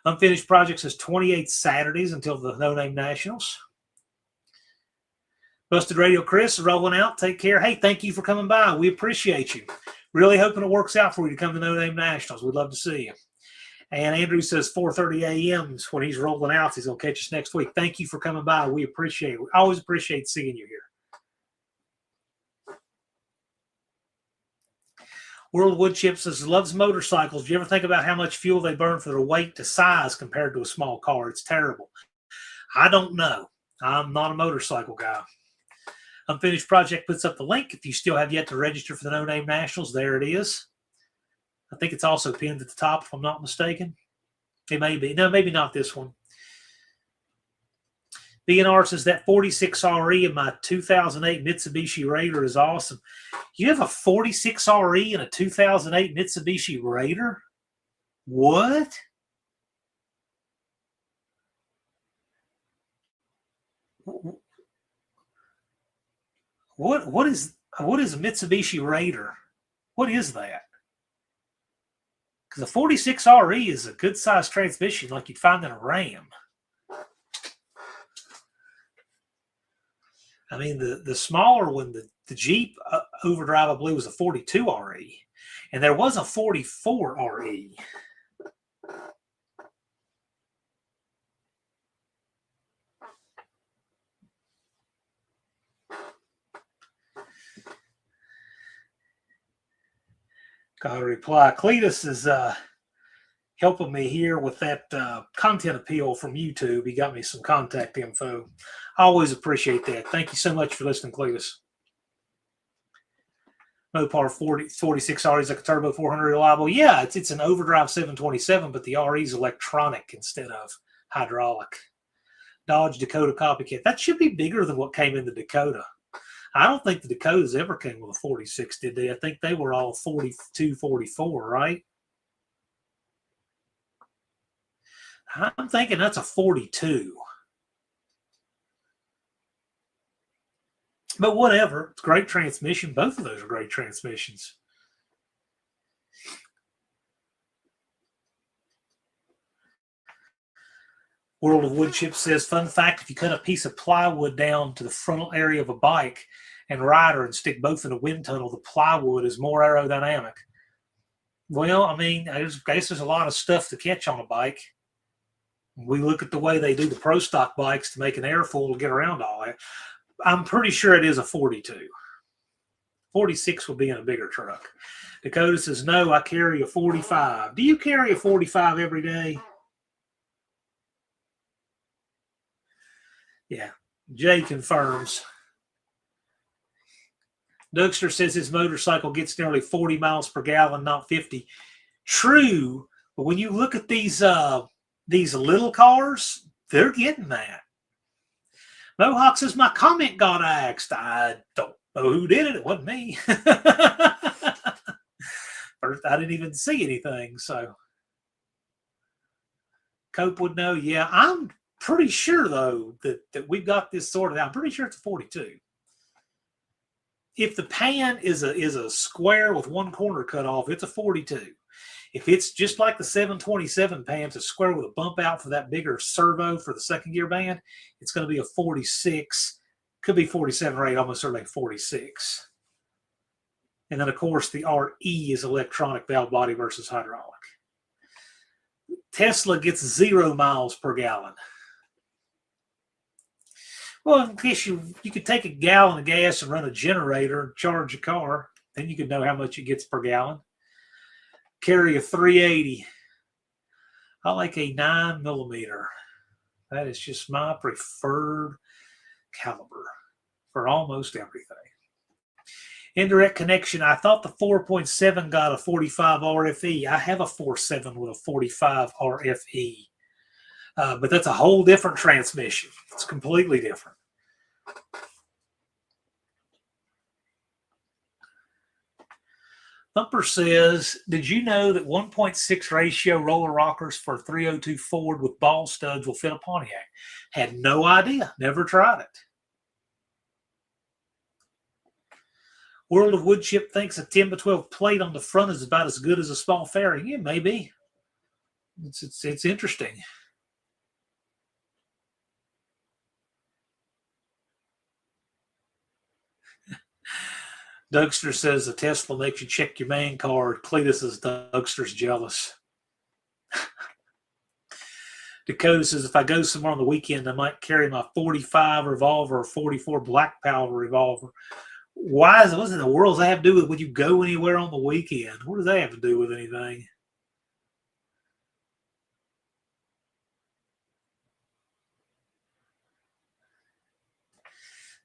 Unfinished Projects is 28 Saturdays until the No Name Nationals. Busted Radio Chris is rolling out. Take care. Hey, thank you for coming by. We appreciate you. Really hoping it works out for you to come to No Name Nationals. We'd love to see you. And Andrew says 4:30 a.m. is when he's rolling out. He's going to catch us next week. Thank you for coming by. We appreciate it. We always appreciate seeing you here. World Wood Chip says, loves motorcycles. Do you ever think about how much fuel they burn for their weight to size compared to a small car? It's terrible. I don't know. I'm not a motorcycle guy. Unfinished Project puts up the link. If you still have yet to register for the No Name Nationals, there it is. I think it's also pinned at the top, if I'm not mistaken. It may be. No, maybe not this one. BNR says that 46RE in my 2008 Mitsubishi Raider is awesome. You have a 46RE in a 2008 Mitsubishi Raider? What? What is a Mitsubishi Raider? What is that? Because a 46RE is a good-sized transmission like you'd find in a Ram. I mean, the smaller one, the Jeep Overdrive, I believe, was a 42RE. And there was a 44RE. Got a reply. Cletus is helping me here with that content appeal from YouTube. He got me some contact info. I always appreciate that. Thank you so much for listening, Cletus. Mopar 46RE is like a turbo 400 reliable. Yeah, it's an overdrive 727, but the RE is electronic instead of hydraulic. Dodge Dakota copycat. That should be bigger than what came in the Dakota. I don't think the Dakotas ever came with a 46, did they? I think they were all 42, 44, right? I'm thinking that's a 42. But whatever. It's a great transmission. Both of those are great transmissions. World of Wood Chip says, fun fact, if you cut a piece of plywood down to the frontal area of a bike and rider and stick both in a wind tunnel, the plywood is more aerodynamic. Well, I mean, I guess there's a lot of stuff to catch on a bike. We look at the way they do the pro stock bikes to make an airfoil to get around all that. I'm pretty sure it is a 42. 46 will be in a bigger truck. Dakota says, no, I carry a 45. Do you carry a 45 every day? Yeah. Jay confirms. Dougster says his motorcycle gets nearly 40 miles per gallon, not 50. True, but when you look at these little cars, they're getting that. Mohawk says, my comment got axed. I don't know who did it. It wasn't me. First, I didn't even see anything, so. Cope would know. Yeah, I'm pretty sure, though, that we've got this sorted out. I'm pretty sure it's a 42. If the pan is a square with one corner cut off, it's a 42. If it's just like the 727 pan, it's a square with a bump out for that bigger servo for the second gear band, it's going to be a 46. Could be 47 or 8, almost certainly 46. And then, of course, the RE is electronic valve body versus hydraulic. Tesla gets 0 miles per gallon. Well, in case you could take a gallon of gas and run a generator and charge a car, then you could know how much it gets per gallon. Carry a 380. I like a 9mm. That is just my preferred caliber for almost everything. Indirect connection. I thought the 4.7 got a 45 RFE. I have a 4.7 with a 45 RFE. But that's a whole different transmission. It's completely different. Thumper says, did you know that 1.6 ratio roller rockers for 302 Ford with ball studs will fit a Pontiac? Had no idea. Never tried it. World of Wood Chip thinks a 10x12 plate on the front is about as good as a small fairing. Yeah, maybe. It's interesting. Dougster says the Tesla makes you check your man card. Cletus says Dougster's jealous. Dakota says if I go somewhere on the weekend, I might carry my 45 revolver or 44 black powder revolver. What in the world does that have to do with when you go anywhere on the weekend? What does that have to do with anything?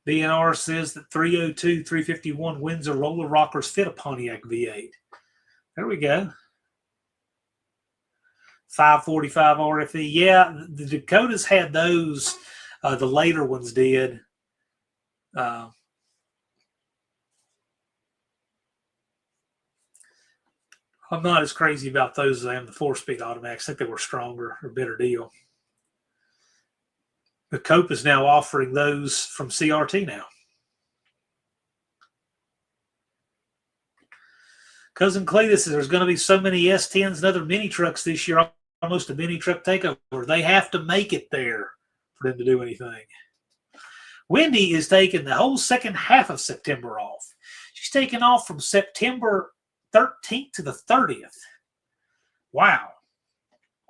DNR says that 302, 351 Windsor roller rockers fit a Pontiac V8. There we go. 545 RFE. Yeah, the Dakotas had those. The later ones did. I'm not as crazy about those as I am the 4-speed automatics. I think they were stronger or better deal. The Cope is now offering those from CRT now. Cousin Cletus says there's going to be so many S10s and other mini trucks this year, almost a mini truck takeover. They have to make it there for them to do anything. Wendy is taking the whole second half of September off. She's taking off from September 13th to the 30th. Wow.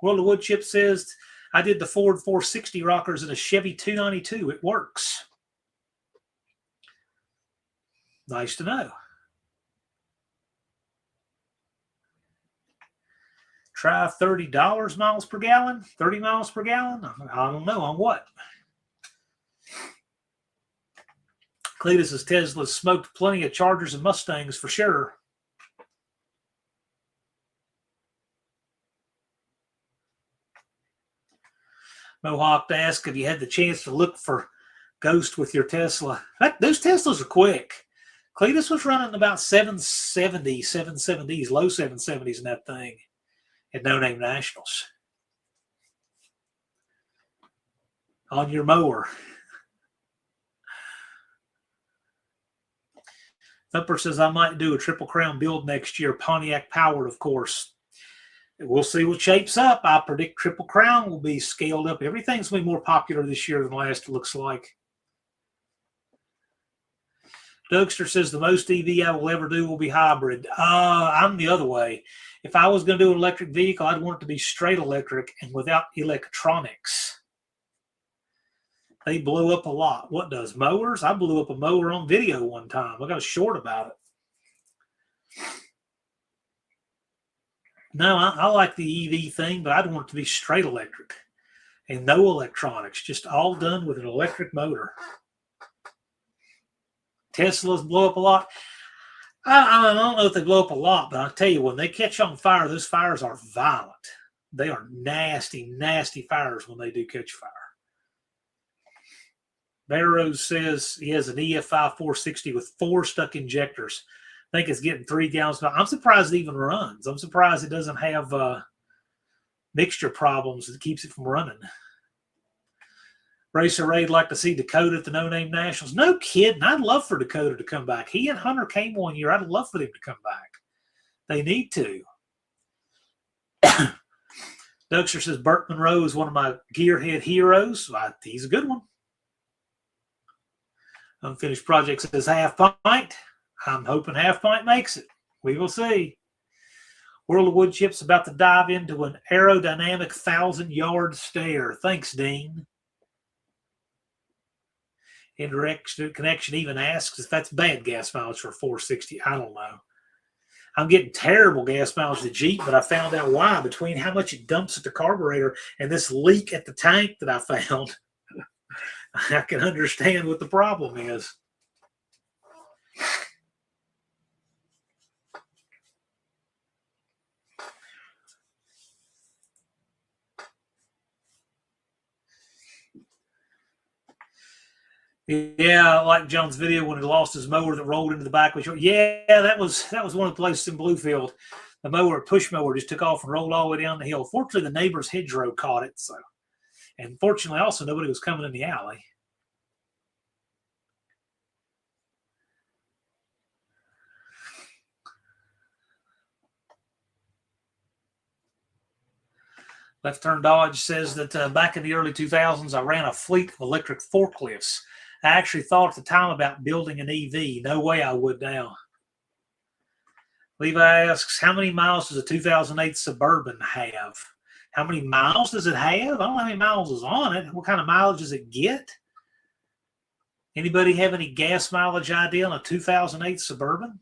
World of Wood Chip says, I did the Ford 460 rockers in a Chevy 292. It works. Nice to know. Try $30 miles per gallon, 30 miles per gallon. I don't know on what. Cletus says Tesla smoked plenty of Chargers and Mustangs for sure. Mohawk asked if you had the chance to look for Ghost with your Tesla. Those Teslas are quick. Cletus was running about 770s, low 770s in that thing at No Name Nationals. On your mower. Thumper says I might do a Triple Crown build next year. Pontiac powered, of course. We'll see what shapes up. I predict Triple Crown will be scaled up. Everything's going to be more popular this year than last, it looks like. Dougster says the most EV I will ever do will be hybrid. I'm the other way. If I was going to do an electric vehicle, I'd want it to be straight electric and without electronics. They blow up a lot. What does? Mowers? I blew up a mower on video one time. I got a short about it. No, I like the EV thing, but I'd want it to be straight electric and no electronics, just all done with an electric motor. Teslas blow up a lot. I don't know if they blow up a lot, but I'll tell you, when they catch on fire, those fires are violent. They are nasty, nasty fires when they do catch fire. Barrows says he has an EFI 460 with 4 stuck injectors. I think it's getting 3 gallons. I'm surprised it even runs. I'm surprised it doesn't have mixture problems that keeps it from running. Racer Ray'd like to see Dakota at the No Name Nationals. No kidding. I'd love for Dakota to come back. He and Hunter came one year. I'd love for them to come back. They need to. Dougster says Burt Monroe is one of my gearhead heroes. He's a good one. Unfinished Project says Half Pint. I'm hoping Half Pint makes it. We will see. World of Wood Chip's about to dive into an aerodynamic 1,000-yard stare. Thanks, Dean. Indirect Connection even asks if that's bad gas mileage for 460. I don't know. I'm getting terrible gas mileage to the Jeep, but I found out why. Between how much it dumps at the carburetor and this leak at the tank that I found, I can understand what the problem is. Yeah, I like John's video when he lost his mower that rolled into the back. Yeah, that was one of the places in Bluefield. The mower, push mower, just took off and rolled all the way down the hill. Fortunately, the neighbor's hedgerow caught it. So, and fortunately, also nobody was coming in the alley. Left Turn Dodge says that back in the early 2000s, I ran a fleet of electric forklifts. I actually thought at the time about building an EV. No way I would now. Levi asks, how many miles does a 2008 Suburban have? How many miles does it have? I don't know how many miles is on it. What kind of mileage does it get? Anybody have any gas mileage idea on a 2008 Suburban?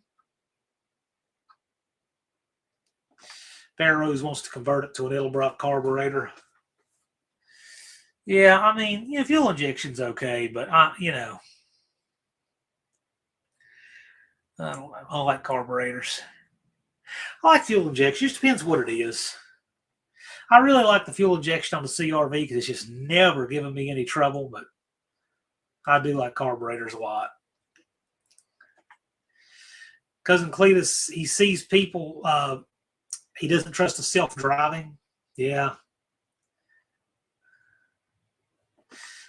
Barrows wants to convert it to an Edelbrock carburetor. Yeah, I mean, fuel injection's okay, but I don't know. I like carburetors. I like fuel injection. It just depends what it is. I really like the fuel injection on the CRV because it's just never given me any trouble, but I do like carburetors a lot. Cousin Cletus, he sees people, he doesn't trust the self-driving. Yeah.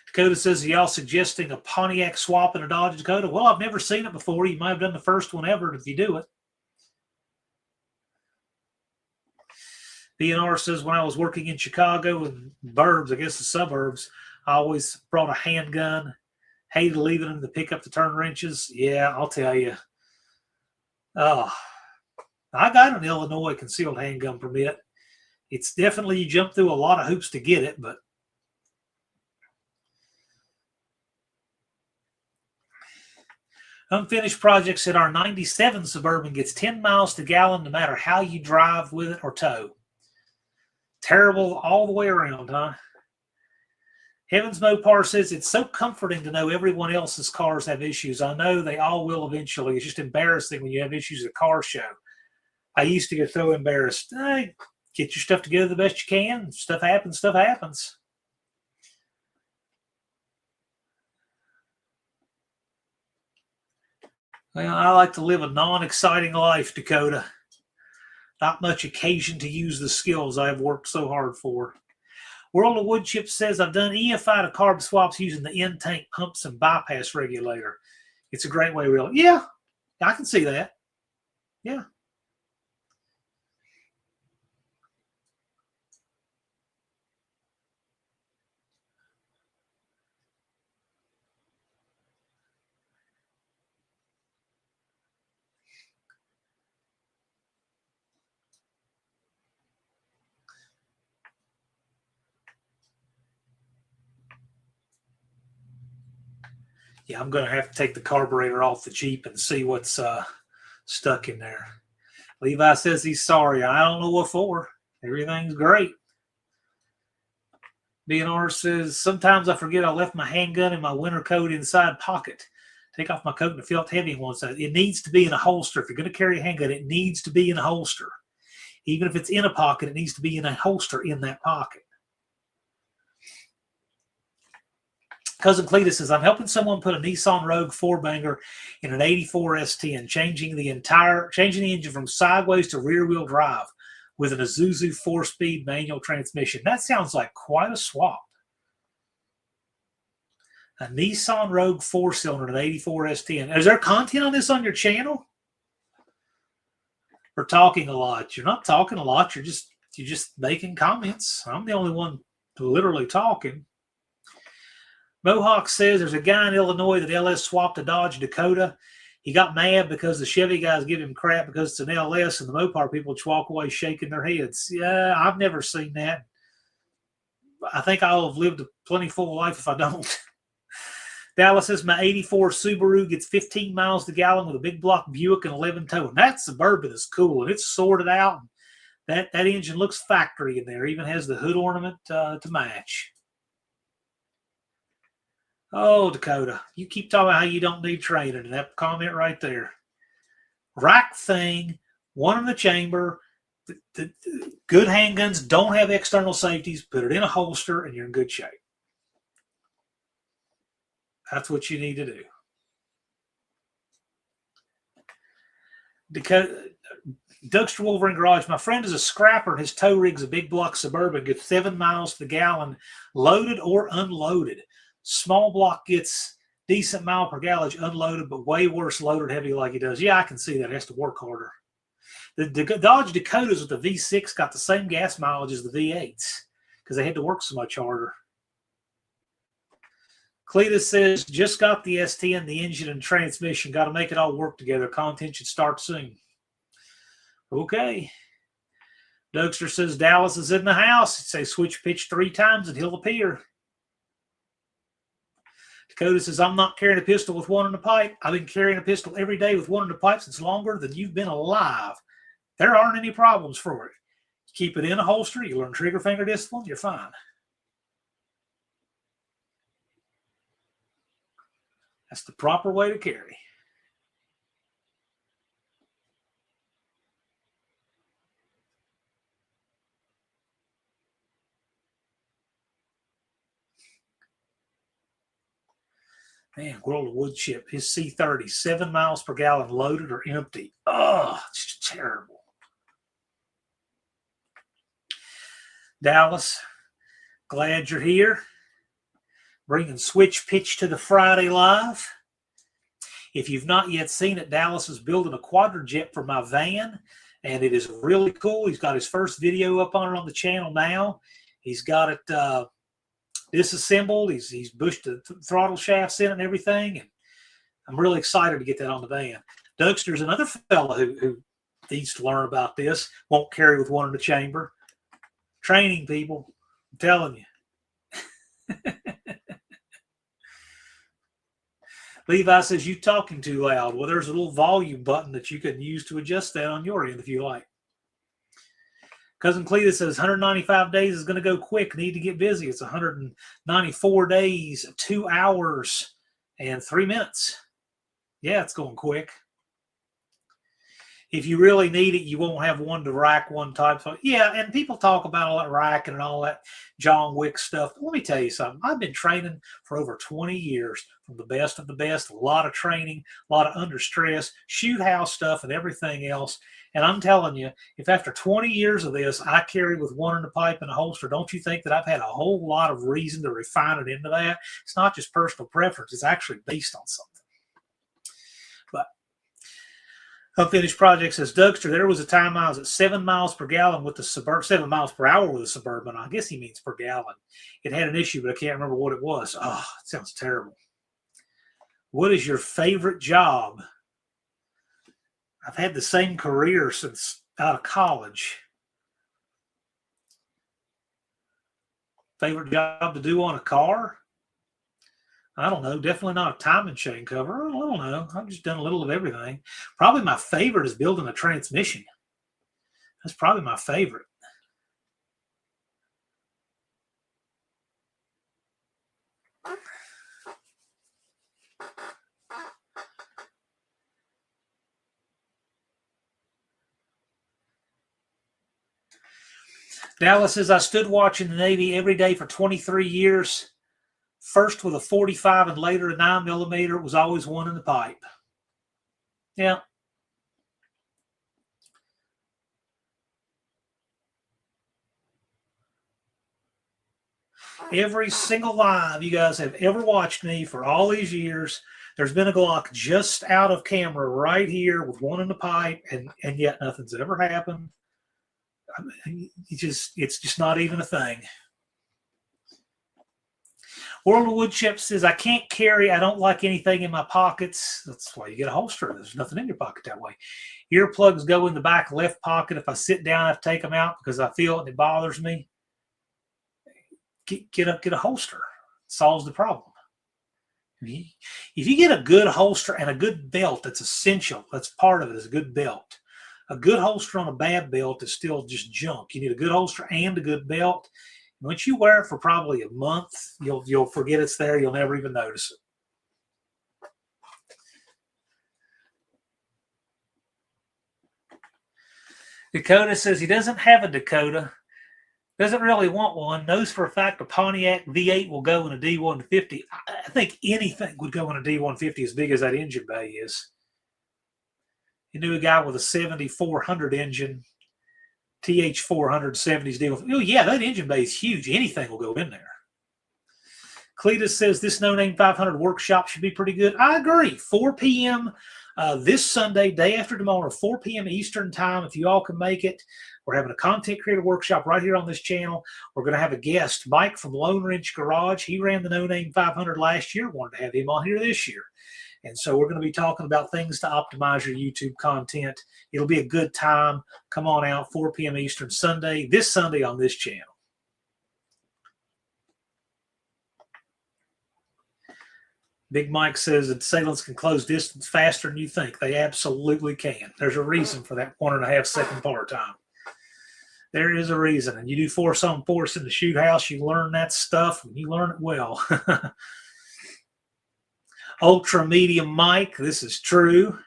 Dakota says, are y'all suggesting a Pontiac swap in a Dodge Dakota? Well, I've never seen it before. You might have done the first one ever if you do it. BNR says, when I was working in Chicago and burbs, I guess the suburbs, I always brought a handgun. Hated leaving them to pick up the turn wrenches. Yeah, I'll tell you. I got an Illinois concealed handgun permit. It's definitely, you jump through a lot of hoops to get it, but unfinished project said our 97 Suburban gets 10 miles to gallon no matter how you drive with it or tow. Terrible all the way around, huh? Heavens Mopar says, it's so comforting to know everyone else's cars have issues. I know they all will eventually. It's just embarrassing when you have issues at a car show. I used to get so embarrassed. Hey, get your stuff together the best you can. Stuff happens, stuff happens. Well, I like to live a non-exciting life, Dakota. Not much occasion to use the skills I have worked so hard for. World of Wood Chips says, I've done EFI to carb swaps using the in-tank pumps and bypass regulator. It's a great way, really. Yeah, I can see that. Yeah. Yeah, I'm going to have to take the carburetor off the Jeep and see what's stuck in there. Levi says he's sorry. I don't know what for. Everything's great. BNR says, sometimes I forget I left my handgun and my winter coat inside pocket. Take off my coat and it felt heavy on one side. It needs to be in a holster. If you're going to carry a handgun, it needs to be in a holster. Even if it's in a pocket, it needs to be in a holster in that pocket. Cousin Cletus says, I'm helping someone put a Nissan Rogue 4-banger in an 84 S10, changing the engine from sideways to rear-wheel drive with an Isuzu 4-speed manual transmission. That sounds like quite a swap. A Nissan Rogue 4-cylinder in an 84 S10. Is there content on this on your channel? We're talking a lot. You're not talking a lot. You're just making comments. I'm the only one literally talking. Mohawk says there's a guy in Illinois that LS swapped a Dodge Dakota. He got mad because the Chevy guys give him crap because it's an LS, and the Mopar people just walk away shaking their heads. Yeah, I've never seen that. I think I'll have lived a plenty full life if I don't. Dallas says my 84 Subaru gets 15 miles to gallon with a big block Buick and 11 tow. And that Suburban is cool, and it's sorted out. That engine looks factory in there. Even has the hood ornament to match. Oh, Dakota, you keep talking about how you don't need training, and that comment right there. Rack thing, one in the chamber. The good handguns don't have external safeties. Put it in a holster, and you're in good shape. That's what you need to do. Dakota, Dougster Wolverine Garage, my friend is a scrapper, and his tow rig's a big block Suburban, gets 7 miles to the gallon, loaded or unloaded. Small block gets decent mile per gallon unloaded, but way worse loaded heavy like he does. Yeah, I can see that. It has to work harder. The Dodge Dakotas with the V6 got the same gas mileage as the V8s because they had to work so much harder. Cletus says, just got the S10, the engine and transmission. Got to make it all work together. Content should start soon. Okay. Dougster says Dallas is in the house. Say switch pitch 3 times and he'll appear. Dakota says, I'm not carrying a pistol with one in the pipe. I've been carrying a pistol every day with one in the pipe since longer than you've been alive. There aren't any problems for it. Keep it in a holster. You learn trigger finger discipline. You're fine. That's the proper way to carry. Man, World of Wood Chip, his C30, 7 miles per gallon loaded or empty. Oh, it's terrible. Dallas, glad you're here. Bringing Switch Pitch to the Friday Live. If you've not yet seen it, Dallas is building a quadrijet for my van, and it is really cool. He's got his first video up on it on the channel now. He's got it disassembled. He's bushed the throttle shafts in it and everything, and I'm really excited to get that on the van. Dougster's another fella who needs to learn about this. Won't carry with one in the chamber. Training, people. I'm telling you. Levi says, you talking too loud. Well, there's a little volume button that you can use to adjust that on your end if you like. Cousin Cleta says 195 days is going to go quick. Need to get busy. It's 194 days, 2 hours, and 3 minutes. Yeah, it's going quick. If you really need it, you won't have one to rack one type. So, yeah, and people talk about all that racking and all that John Wick stuff. But let me tell you something. I've been training for over 20 years from the best of the best. A lot of training, a lot of under stress, shoot house stuff, and everything else. And I'm telling you, if after 20 years of this, I carry with one in the pipe and a holster, don't you think that I've had a whole lot of reason to refine it into that? It's not just personal preference. It's actually based on something. But Unfinished Project says, Dougster, there was a time I was at 7 miles per gallon with the Suburban, 7 miles per hour with the Suburban. I guess he means per gallon. It had an issue, but I can't remember what it was. Oh, it sounds terrible. What is your favorite job? I've had the same career since out of college. Favorite job to do on a car? I don't know. Definitely not a timing chain cover. I don't know. I've just done a little of everything. Probably my favorite is building a transmission. That's probably my favorite. Dallas says, I stood watching the Navy every day for 23 years. First with a 45 and later a 9mm. It was always one in the pipe. Yeah. Every single live you guys have ever watched me for all these years, there's been a Glock just out of camera right here with one in the pipe, and yet nothing's ever happened. I mean, it's just not even a thing. World of Wood Chip says, I can't carry. I don't like anything in my pockets. That's why you get a holster. There's nothing in your pocket that way. Earplugs go in the back left pocket. If I sit down, I have to take them out because I feel it and it bothers me. Get a holster. It solves the problem. If you get a good holster and a good belt, that's essential. That's part of it, is a good belt. A good holster on a bad belt is still just junk. You need a good holster and a good belt. Once you wear it for probably a month, you'll forget it's there. You'll never even notice it. Dakota says he doesn't have a Dakota. Doesn't really want one. Knows for a fact a Pontiac V8 will go in a D150. I think anything would go in a D150 as big as that engine bay is. You knew a guy with a 7400 engine, TH470s deal. Oh, yeah, that engine bay is huge. Anything will go in there. Cletus says this No Name 500 workshop should be pretty good. I agree. 4 p.m. This Sunday, day after tomorrow, 4 p.m. Eastern time, if you all can make it. We're having a content creator workshop right here on this channel. We're going to have a guest, Mike from Lone Wrench Garage. He ran the No Name 500 last year. Wanted to have him on here this year. And so we're going to be talking about things to optimize your YouTube content. It'll be a good time. Come on out, 4 p.m. Eastern Sunday, this Sunday on this channel. Big Mike says that assailants can close distance faster than you think. They absolutely can. There's a reason for that 1.5 second par time. There is a reason. And you do force on force in the shoot house, you learn that stuff, and you learn it well. Ultra medium Mike, this is true.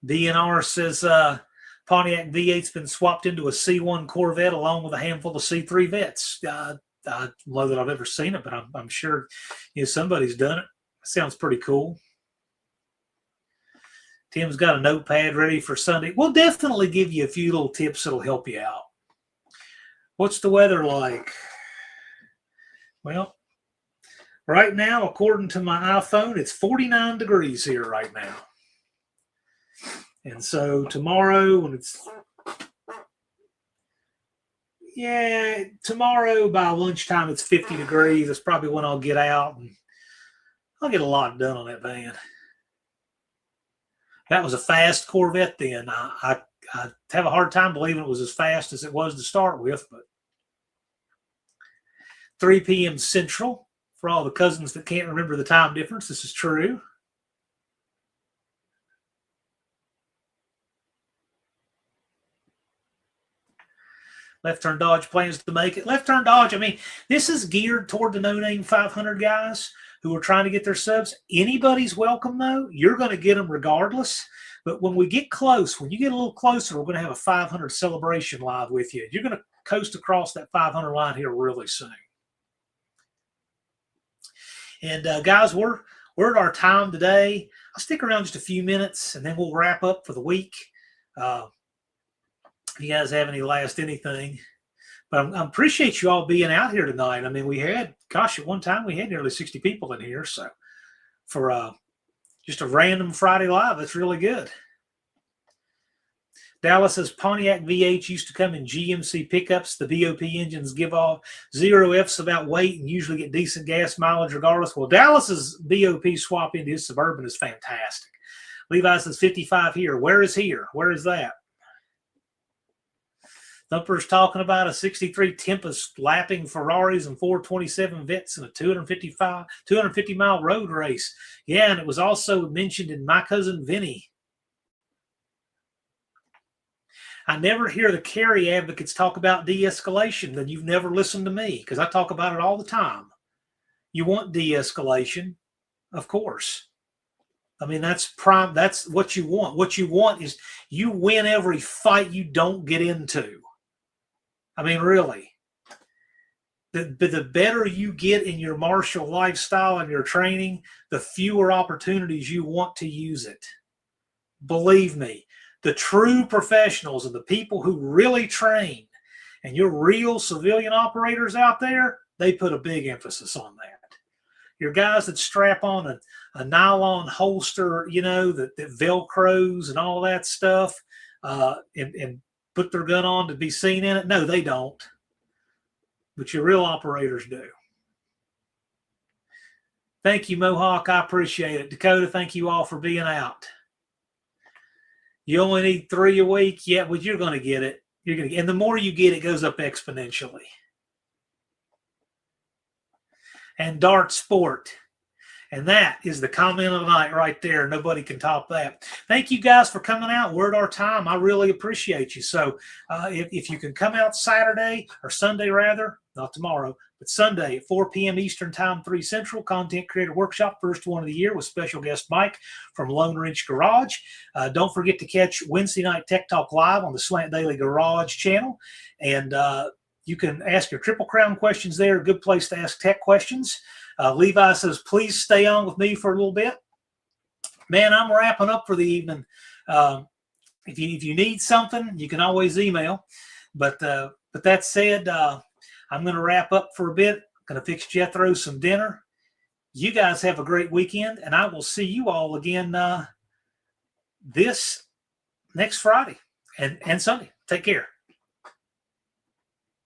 DNR says Pontiac V8's been swapped into a C1 Corvette along with a handful of C3 Vets. I don't know that I've ever seen it, but I'm sure somebody's done it. Sounds pretty cool. Tim's got a notepad ready for Sunday. We'll definitely give you a few little tips that'll help you out. What's the weather like? Well, right now, according to my iPhone, it's 49 degrees here right now. And so tomorrow, when tomorrow by lunchtime, it's 50 degrees. That's probably when I'll get out, and I'll get a lot done on that van. That was a fast Corvette then. I have a hard time believing it was as fast as it was to start with, but 3 p.m. Central for all the cousins that can't remember the time difference. This is true. Left Turn Dodge plans to make it. Left Turn Dodge, I mean, this is geared toward the No Name 500 guys who are trying to get their subs. Anybody's welcome, though. You're going to get them regardless. But when we get close, when you get a little closer, we're going to have a 500 celebration live with you. You're going to coast across that 500 line here really soon. And guys, we're at our time today. I'll stick around just a few minutes, and then we'll wrap up for the week. If you guys have any last anything. But I appreciate you all being out here tonight. I mean, we had, gosh, at one time we had nearly 60 people in here. So for just a random Friday live, that's really good. Dallas says Pontiac V8 used to come in GMC pickups. The BOP engines give off 0 Fs about weight and usually get decent gas mileage regardless. Well, Dallas's BOP swap into his Suburban is fantastic. Levi says 55 here. Where is here? Where is that? Thumper's talking about a 63 Tempest lapping Ferraris and 427 Vets in a 250-mile road race. Yeah, and it was also mentioned in My Cousin Vinny. I never hear the carry advocates talk about de-escalation. Then you've never listened to me, because I talk about it all the time. You want de-escalation, of course. I mean, that's what you want. What you want is you win every fight you don't get into. I mean, really. The better you get in your martial lifestyle and your training, the fewer opportunities you want to use it. Believe me. The true professionals and the people who really train and your real civilian operators out there, they put a big emphasis on that. Your guys that strap on a nylon holster, that Velcros and all that stuff and put their gun on to be seen in it. No, they don't. But your real operators do. Thank you, Mohawk. I appreciate it. Dakota, thank you all for being out. You only need 3 a week. Yeah, but you're going to get it. And the more you get, it goes up exponentially. And Dart Sport. And that is the comment of the night right there. Nobody can top that. Thank you guys for coming out. We're at our time. I really appreciate you. So if you can come out Saturday or Sunday rather, not tomorrow, but Sunday at 4 p.m. Eastern Time, 3 Central, Content Creator Workshop, first one of the year with special guest Mike from Lone Wrench Garage. Don't forget to catch Wednesday Night Tech Talk Live on the Slant Daily Garage channel. And you can ask your Triple Crown questions there. A good place to ask tech questions. Levi says, please stay on with me for a little bit. Man, I'm wrapping up for the evening. If you need something, you can always email. But that said, I'm going to wrap up for a bit. I'm going to fix Jethro some dinner. You guys have a great weekend, and I will see you all again this next Friday and Sunday. Take care.